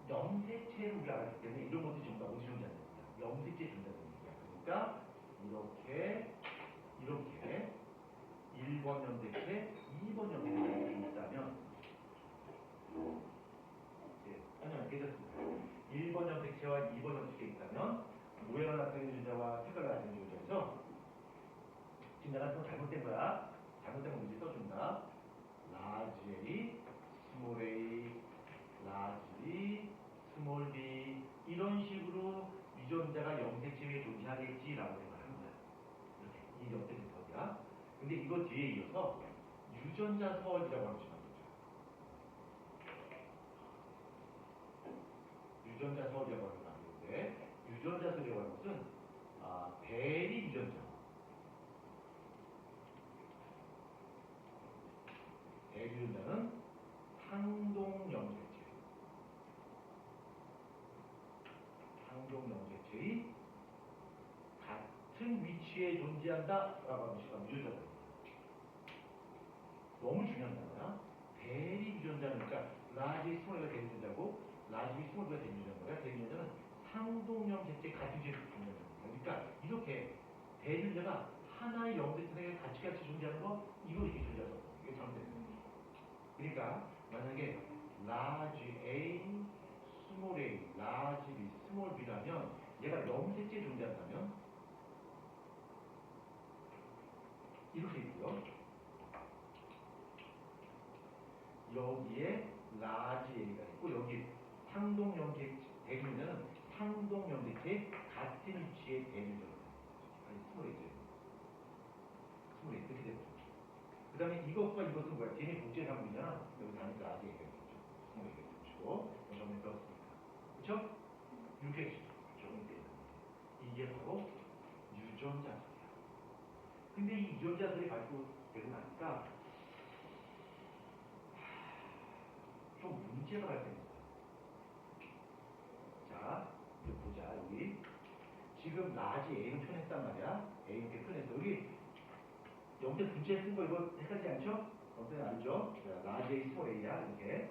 염색체를 우리가 알았기 때문에 이런 것들이 전부 다 어디 존재합니다. 염색체 존재합니다. 그러니까 이렇게 1번 염색체, 2번 염색체가 있다면 아니요, 괜찮습니다. 1번 염색체와 2번 염색체 있다면 모양을 나타내는 유전자와 색깔을 나타내는 유전자에서 지금 내가 또 잘못된 거야. 잘못된 거 문제 써준다. 라지 A, 스몰 a, 라지 B, 스몰 b 이런 식으로 유전자가 염색체에 존재하겠지라고 생각하는 거야. 이렇게 이 염색체 서열이야. 근데 이거 뒤에 이어서 유전자 서열이라고 하는 것이 유전자 서열이라고 하는 건 아닌데 유전자 서열이라고 하는 것은 대리 유전자. 대리 유전자는 상동 염색체. 상동 염색체의 같은 위치에 존재한다라고 하는 것이 유전자다. 너무 중요한 단어야. 대리 유전자는 그러니까 라지 스몰가 대리 유전자고 라지 스몰가 대리 유전자가 대리 유전자는 상동 염색체 같은 위치에 존재하는 거야. 그러니까 이렇게 대리 유전자가 하나의 염색체에 같이 존재하는 거 이거 이렇게 존재하는 거 이게 잘못됐어요. 그러니까 만약에 라지 A, 스몰 a, 라지 B, 스몰 b라면 얘가 염색체에 존재한다면 이렇게 있고요. 여기에 라지 A가 있고 여기 상동 염색 대리유전자는 상동 염색체 같은 위치의 대리유전자. 아니 스몰 A죠. 스몰 A 이렇게 되는 거죠. 그 다음에 이것과 이것은 뭐야? 걔네 복제 상품이잖아. 여기 다니까 라지 A가 있죠. 스몰 A가 있죠. 전에 배웠으니까. 그쵸? 이렇게 적용이 되는 거예요. 이게 바로 유전자설이야. 근데 이 유전자설이 발표되고 나니까 좀 문제가 발생했어요. 자, 이제 보자. 여기 지금 라지 A는 표현했단 말이야. A 이렇게 표현했어. 여기 염색 분체 쓴 거 이거 헷갈리지 않죠? 염색 알죠? 자, 라지 A, 스몰 A야 이렇게.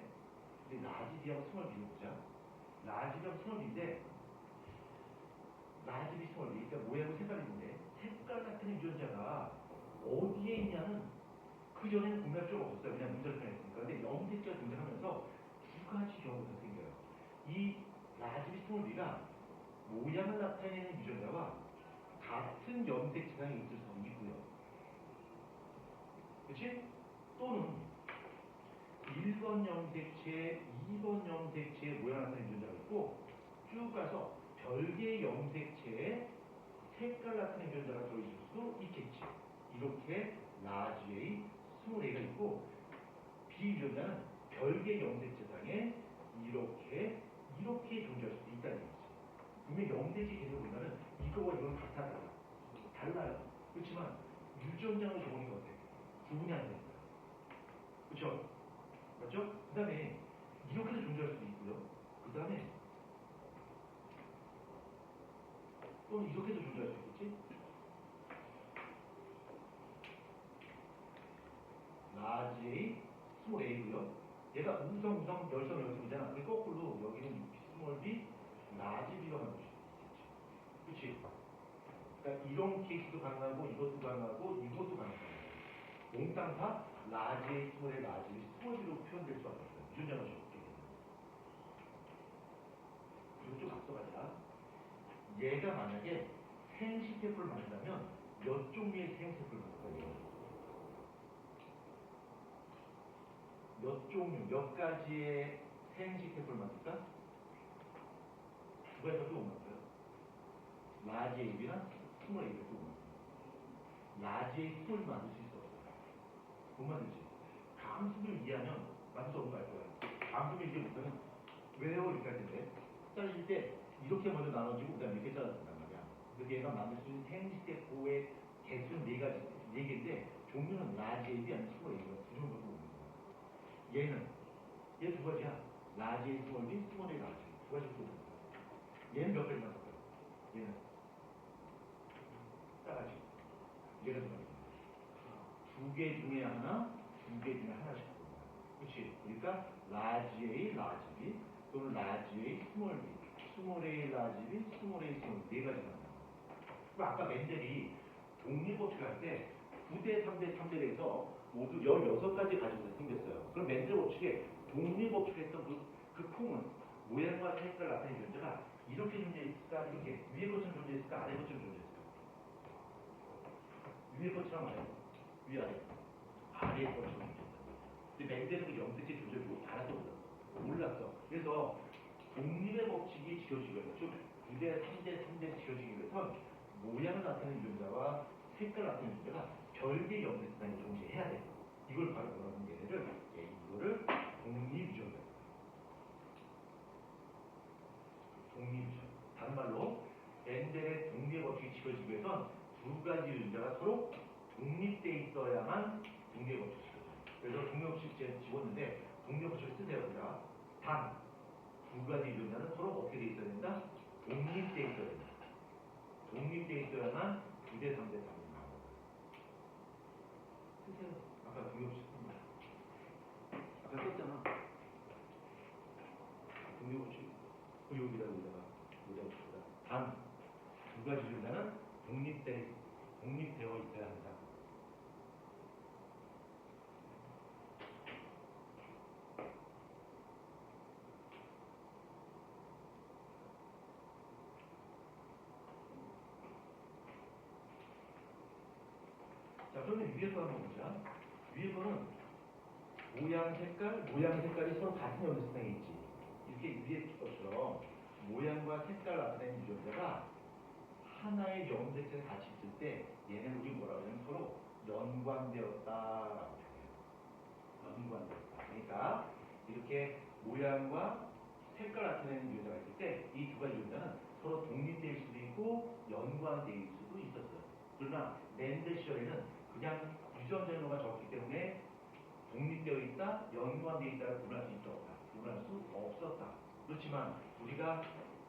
근데 라지 B하고 스몰 B를 보자. 라지 B하고 스몰 B인데 라지 B, 스몰 B 그러니까 모양은 색깔인데 색깔 같은 유전자가 어디에 있냐는 그전에는 공략 필요가 없었어요. 그냥 문제를 표현했으니까. 근데 염색체가 등장하면서 두 가지 경우가 생겨요. 이 라지 B, 스몰 B가 모양을 나타내는 유전자와 같은 염색체상에 있을 수 있고요. 그렇지? 또는 1번 염색체, 2번 염색체의 모양을 나타내는 유전자가 있고 쭉 가서 별개의 염색체에 색깔 나타내는 유전자가 들어있을 수도 있겠지. 이렇게 라지 A, 스몰 A가 있고 B 유전자는 별개의 염색체상에 이렇게 존재할 수도 있다는 거지. 분명히 염색체 개념을 보면은 이거와 이거는 같아 달라요. 그렇지만 유전자로 적응이 어때? 구분이 안 됩니다. 그렇죠? 맞죠? 그 다음에 이렇게도 존재할 수도 있고요. 그 다음에 또는 이렇게도 존재할 수 있겠지? 라지 A, 스몰 A고요. 얘가 우성, 열성, 열성이잖아. 근데 거꾸로 여기는 스몰 B, 라지 B가 만들 수 있겠지. 그치? 그러니까 이런 케이스도 가능하고 이것도 가능하고 이것도 가능하고 몽땅 다 라지 A, 스몰 A, 라지 B, 스몰 B로 표현될 수밖에 없어요. 유전자가 적게 되면. 그리고 좀 앞서가자. 얘가 만약에 생식태포를 만든다면 몇 종류의 생식태포를 만들까요? 몇 종류, 몇 가지의 생식태포를 만들까? 두 가지가 또 만들어요. 라지 A랑 스몰 A가 또 만들어요. 라지 A, 스몰 만들 수 있어. 못 만들지. 감수를 이해하면 만들 수 없는 거 알 거야. 감수를 이해 못하면 왜요? 이렇게 할 텐데. 잘릴 때 이렇게 먼저 나눠지고 그다음에 이렇게 잘라준단 말이야. 그래서 얘가 만들 수 있는 생식태포의 개수는 네 개인데 종류는 라지 A, 아니면 스몰 A가 두 종류로 보는 거야. 얘는 얘 두 가지야. 라지 A, 스몰 B, 스몰 A, 라지 B 두 가지로 보는 거야. 얘는 몇 가지만 섞어요? 얘는 따라지. 얘가 두 가지. 두 개 중에 하나, 두 개 중에 하나씩 보는 거야. 그렇지? 그러니까 라지 A, 라지 B 또는 라지 A, 스몰 B, 스몰 A, 라지 B, 스몰 A, 스몰 B 네 가지만 나와. 그럼 아까 멘델이 독립법칙을 할 때 9대 3대 3대에서 모두 16가지 가지고 생겼어요. 그럼 멘델 법칙에 독립법칙을 했던 그 콩은 모양과 색깔 나타내는 유전자가 이렇게 존재했을까? 이렇게 위에 것처럼 존재했을까? 아래 것처럼 존재했을까? 위에 것처럼 위아래 아래 것처럼 존재했다. 근데 멘델은 그 염색체 조절을 알았어 몰랐어. 그래서 독립의 법칙이 지켜지기 위해서 좀 9대 3대 3대 지켜지기 위해서 모양을 나타내는 유전자와 색깔을 나타내는 유전자가 별개의 염색단이 동시에 해야 돼. 이걸 바로 뭐라는 얘네를 이거를 독립유전자. 독립유전. 다른 말로 멘델의 독립의 법칙이 지켜지기 위해선 두 가지 유전자가 서로 독립돼 있어야만 독립의 법칙이 지켜져요. 그래서 독립의 법칙 제가 지웠는데 독립의 법칙을 쓰세요. 그냥 단 두 가지 유전자는 서로 어떻게 돼 있어야 된다? 독립돼 있어야 된다. 독립돼 있어야만 9대 3대 3이 나옵니다. 쓰세요. 아까 독립 법칙 쓴 거야. 아까 썼잖아. 독립 법칙. 여기다가 단 두 가지 유전자는 독립되어 있어야 한다. 자, 그러면 위에 거 한번 보자. 위에 거는 모양 색깔이 서로 같은 염색상에 있지. 이렇게 위에 것처럼 모양과 색깔 나타내는 유전자가 하나의 염색체에 같이 있을 때 얘네는 우리 뭐라고 하냐면 서로 연관되었다라고 표현해요. 연관되었다. 그러니까 이렇게 모양과 색깔 나타내는 유전자가 있을 때 이 두 가지 유전자는 서로 독립될 수도 있고 연관될 수도 있었어요. 그러나 멘델 시절에는 그냥 유전자로만 적기 때문에 독립되어 있다, 연관되어 있다를 구분할 수 있다 없다. 구분할 수 없었다. 그렇지만 우리가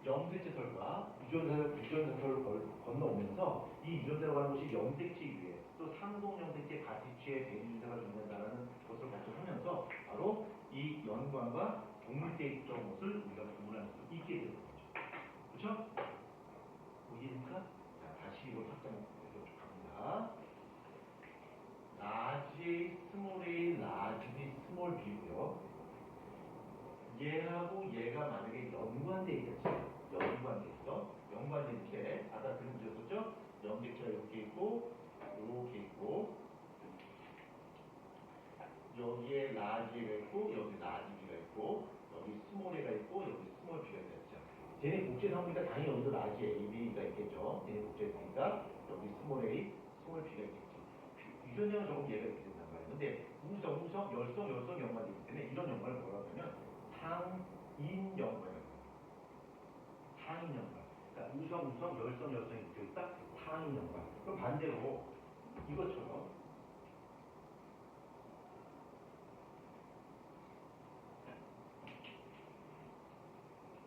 염색체설과 유전자설을 건너오면서 이 유전자라고 하는 것이 염색체 위에 또 상동 염색체 가시체의 대유전자가 존재한다는 것을 발전하면서 바로 이 연관과 독립되어 있던 것을 우리가 구분할 수 있게 되는 거죠. 그렇죠? 보이니까 자, 다시 이걸 확장해서 갑니다. 라지 A, 스몰 A, 라지 B, 스몰 B고요. 얘하고 얘가 만약에 연관돼 있겠지. 연관돼 있어. 연관돼 이렇게 아까 그림 그렸었죠? 염색체가 이렇게 있고 여기에 라지 A가 있고 여기 라지 B가 있고 여기 스몰 A가 있고 여기 스몰 B가 있겠죠. 얘네 복제상이니까 당연히 여기도 라지 A, B가 있겠죠. 얘네 복제상이니까 여기 스몰 A, 스몰 B가 있겠지. 유전자는 조금 얘가 이렇게 된단 말이에요. 근데 우성, 열성 연관되기 때문에 이런 연관을 뭐라고 하면 상인 연관이에요. 상인 연관. 그러니까 우성, 열성이 붙어 있다. 상인 연관. 그럼 반대로 이것처럼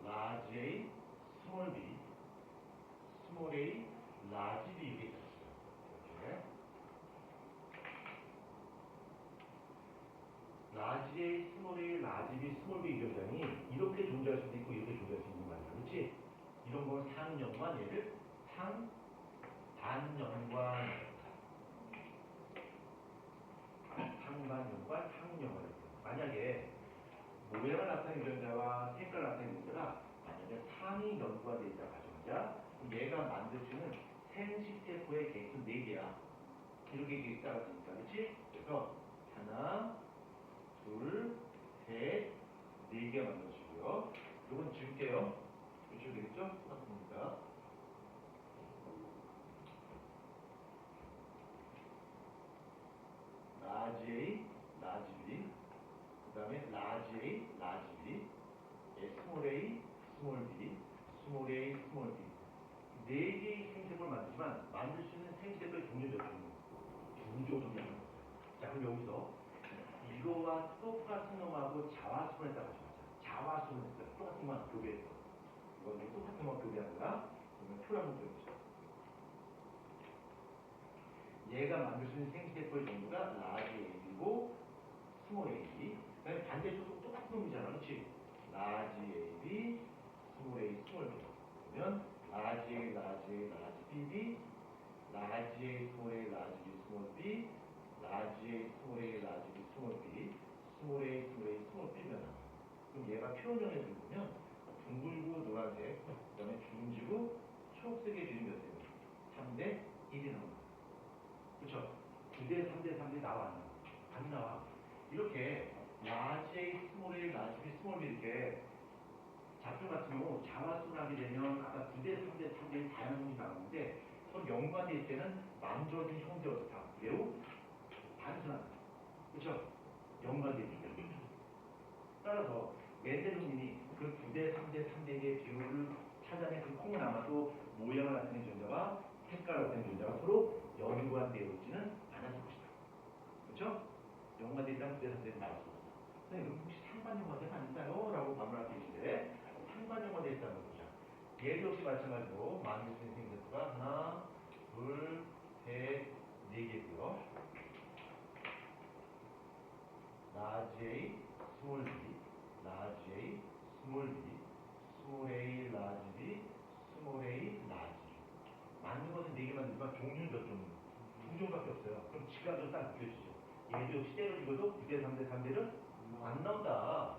라지 A, 스몰 B, 스몰 A, 라지 B 이렇게 있어요. 이렇게. 라지 A, 스몰 A, 라지 B, 스몰 B 유전자니 이렇게 존재할 수도 있고 이렇게 존재할 수 있는 거 아니야. 그렇지? 이런 건 상연관, 얘를 상반연관, 상반연관, 상연관. 만약에 모양을 나타내는 유전자와 색깔을 나타내는 유전자가 만약에 상이 연관되어 있다 가정하자. 얘가 만들 수 있는 생식세포의 개수 4개야. 이렇게 돼 있다가 되니까, 그렇지? 그래서 하나, 둘, 셋, 4개 만들어주고요. 이건 지울게요. 지워도 되겠죠? 똑같습니다. 라지 A, 라지 B, 그 다음에 라지 A, 라지 B, 스몰 A, 스몰 B, 스몰 A, 스몰 B. 4개의 생세포를 만들지만 만들 수 있는 생세포의 종류죠. 구조적인. 자, 그럼 여기서 이거와 똑같은 놈하고 자화수를 했다고 하자. 자화수를 했어요. 똑같은 놈하고 교배했어. 이건 똑같은 놈하고 교배한 거야. 그러면 표를 한번 그려보자. 얘가 만들 수 있는 생세포의 종류가 라지 A고 스몰 AB. 그다음에 반대쪽도 똑같은 놈이잖아. 그렇지? 라지 AB, 스몰 A, 스몰 B. 그러면 라지 A, 라지 A, 라지 BB, 라지 A, 스몰 A, 라지 B, 스몰 B, 라지 A, 스몰 A, 라지 B, 스몰 B, 스몰 A, 스몰 A, 스몰 B가 나와요. 그럼 얘가 표현형에 들어보면 둥글고 노란색, 그다음에 주름지고 초록색의 비율이 몇 대요? 3대 1이 나옵니다. 그렇죠? 9대 3대 3대 나와 안 나와? 안 나와. 이렇게 라지 A, 스몰 A, 라지 B, 스몰 B 이렇게 작품 같은 경우 자화순하게 되면 아까 9대 3대 3대 다양한 형이 나오는데 서로 연관되어 있을 때는 만들어진 형태가 어떻다? 매우 단순하다. 그렇죠? 연관되어 있기 때문에. 따라서 멘델님이 그 9대 3대 3대의 비율을 찾아낸 그 콩은 아마도 모양을 나타내는 존재와 색깔을 나타내는 존재가 서로 연관되어 있지는 않았을 것이다. 그렇죠? 연관되어 있다면 9대 3대는 나올 수 없어. 선생님, 혹시 상반연관대는 아닐까요? 라고 반문할 계신데 상반연관대에 있다는 거죠. 얘도 역시 마찬가지로 만들 수 있는 생각과 하나, 둘, 셋, 네 개고요. 라지 A, 스몰 B, 라지 A, 스몰 B, 스몰 A, 라지 B, 스몰 A, 라지 B. 만든 것은 4개 만들지만 종류는 몇 종류? 2종밖에 없어요. 그럼 지각으로 딱 느껴지죠. 얘도 역시 때려주고도 9대 3대 3대는 안 나온다.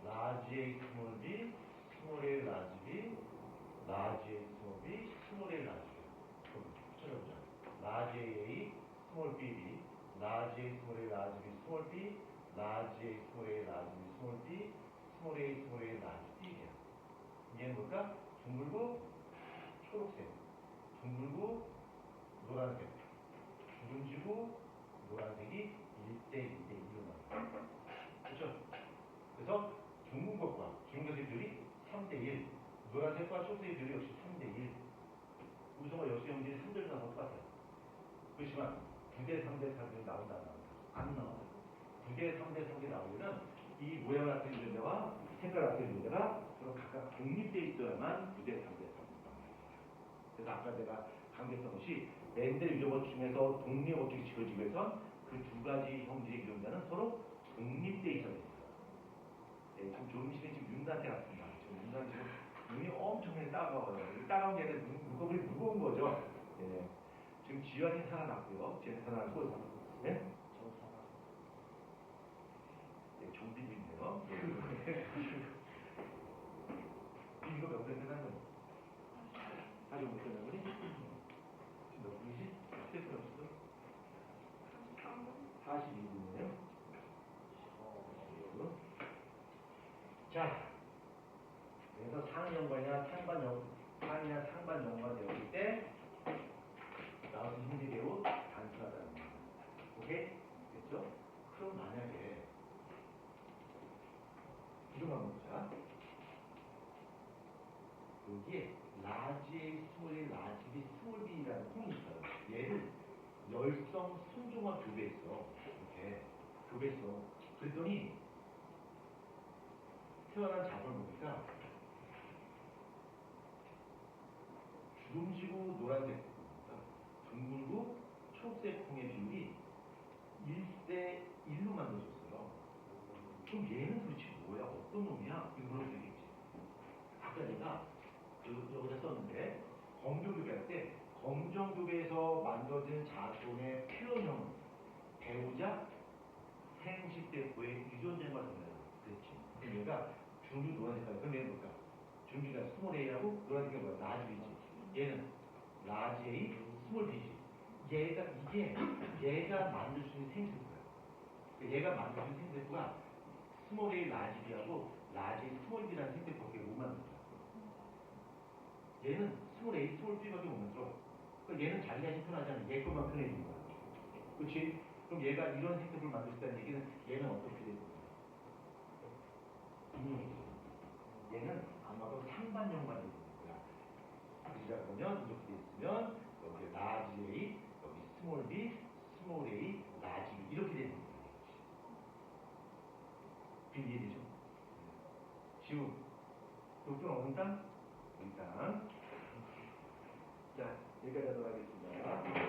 라지 A, 스몰 B, 스몰 A, 라지 B, 라지 A, 스몰 B, 스몰 A, 라지 B. 그럼 찾아보자. 라지 A, 스몰 B, 라지 A, 스몰 A, 라지 B, 스몰 B, 라지 A, 스몰 A, 라지 B, 스몰 B, 스몰 A, 스몰 A, 라지 B야. 얘는 뭘까? 둥글고 초록색, 둥글고 노란색, 주름지고 노란색이 1대 1대 1로 나와요. 그렇죠? 그래서 둥근 것과 주름색의 비율이 3대 1, 노란색과 초록색의 비율이 역시 3대 1. 우성과 여수 형질이 3대로 나와서 똑같아요. 그렇지만 9대 3대 3대 나온다 안 나온다? 안 나와요. 9대 3대 3대 나오려면 이 모양을 나타내는 존재와 색깔을 나타내는 존재가 서로 각각 독립되어 있어야만 9대 3대 3대 나옵니다. 그래서 아까 내가 강조했던 것이 멘델 유전법 중에서 독립 어떻게 지어지기 위해선 그 두 가지 형질의 유전자는 서로 독립되어 있어야 됩니다. 네, 지금 조금씩은 지금 윤단태 같습니다. 지금 윤단 지금 눈이 엄청나게 따가워요. 따가운 게 아니라 눈꺼풀이 무거운 거죠. 네. 지금 지환이 살아났고요. 쟤는 살아났고, 네? 저 사람. 네, 좀비도 있네요. 이거 몇 번 끝난 거니? 45분 끝난 거니? 지금 몇 분이지? 스테이프 없어? 42분이네요. 자, 그래서 상연관이나 상이나 상반 연관 되었을 때 나오는 형태 매우 단순하다는 겁니다. 오케이? 됐죠? 그럼 만약에 이런 거 한번 보자. 여기에 라지 A, 스몰 A, 라지 B, 스몰 B라는 콩이 있어요. 얘를 열성 순종화 교배했어. 이렇게 교배했어. 그랬더니 태어난 자본을 보니까 주름지고 노란색 둥글고 초록색 콩의 비율이 1대 1로 만들어졌어요. 그럼 얘는 도대체 뭐야? 어떤 놈이야? 이거 물어볼 수 있겠지. 아까 내가 여기다 썼는데 검정교배 할 때 검정교배에서 만들어진 자손의 표현형은 배우자 생식대포의 유전자가 됩니다. 그렇지. 그럼 얘가 주름이 노란색깔. 그럼 얘는 뭘까? 주름이가 스몰 A하고 노란색이 뭐야? 라지 B지. 얘는 라지 A, 스몰 B지. 얘가 만들 수 있는 생식대포야. 얘가 만들 수 있는 생식대포가 스몰 A, 라지 B하고 라지 A, 스몰 B라는 생식대포밖에 못 만들어. 얘는 스몰 A, 스몰 B밖에 못 만들어. 그러니까 얘는 자기가 표현하지 않는 얘 것만 표현해주는 거야. 그렇지? 그럼 얘가 이런 생태계를 만들 수 있다는 얘기는 얘는 어떻게 되는 거야? 얘는 아마도 상반 연관이 되는 거야. 그러다 보면 이렇게 돼 있으면 여기 라지 A, 여기 스몰 B, 스몰 A, 라지 B 이렇게 되는 거야. 지금 이해되죠? 지우, 독점 어느 땅? 일단 자, 여기까지 하도록 하겠습니다.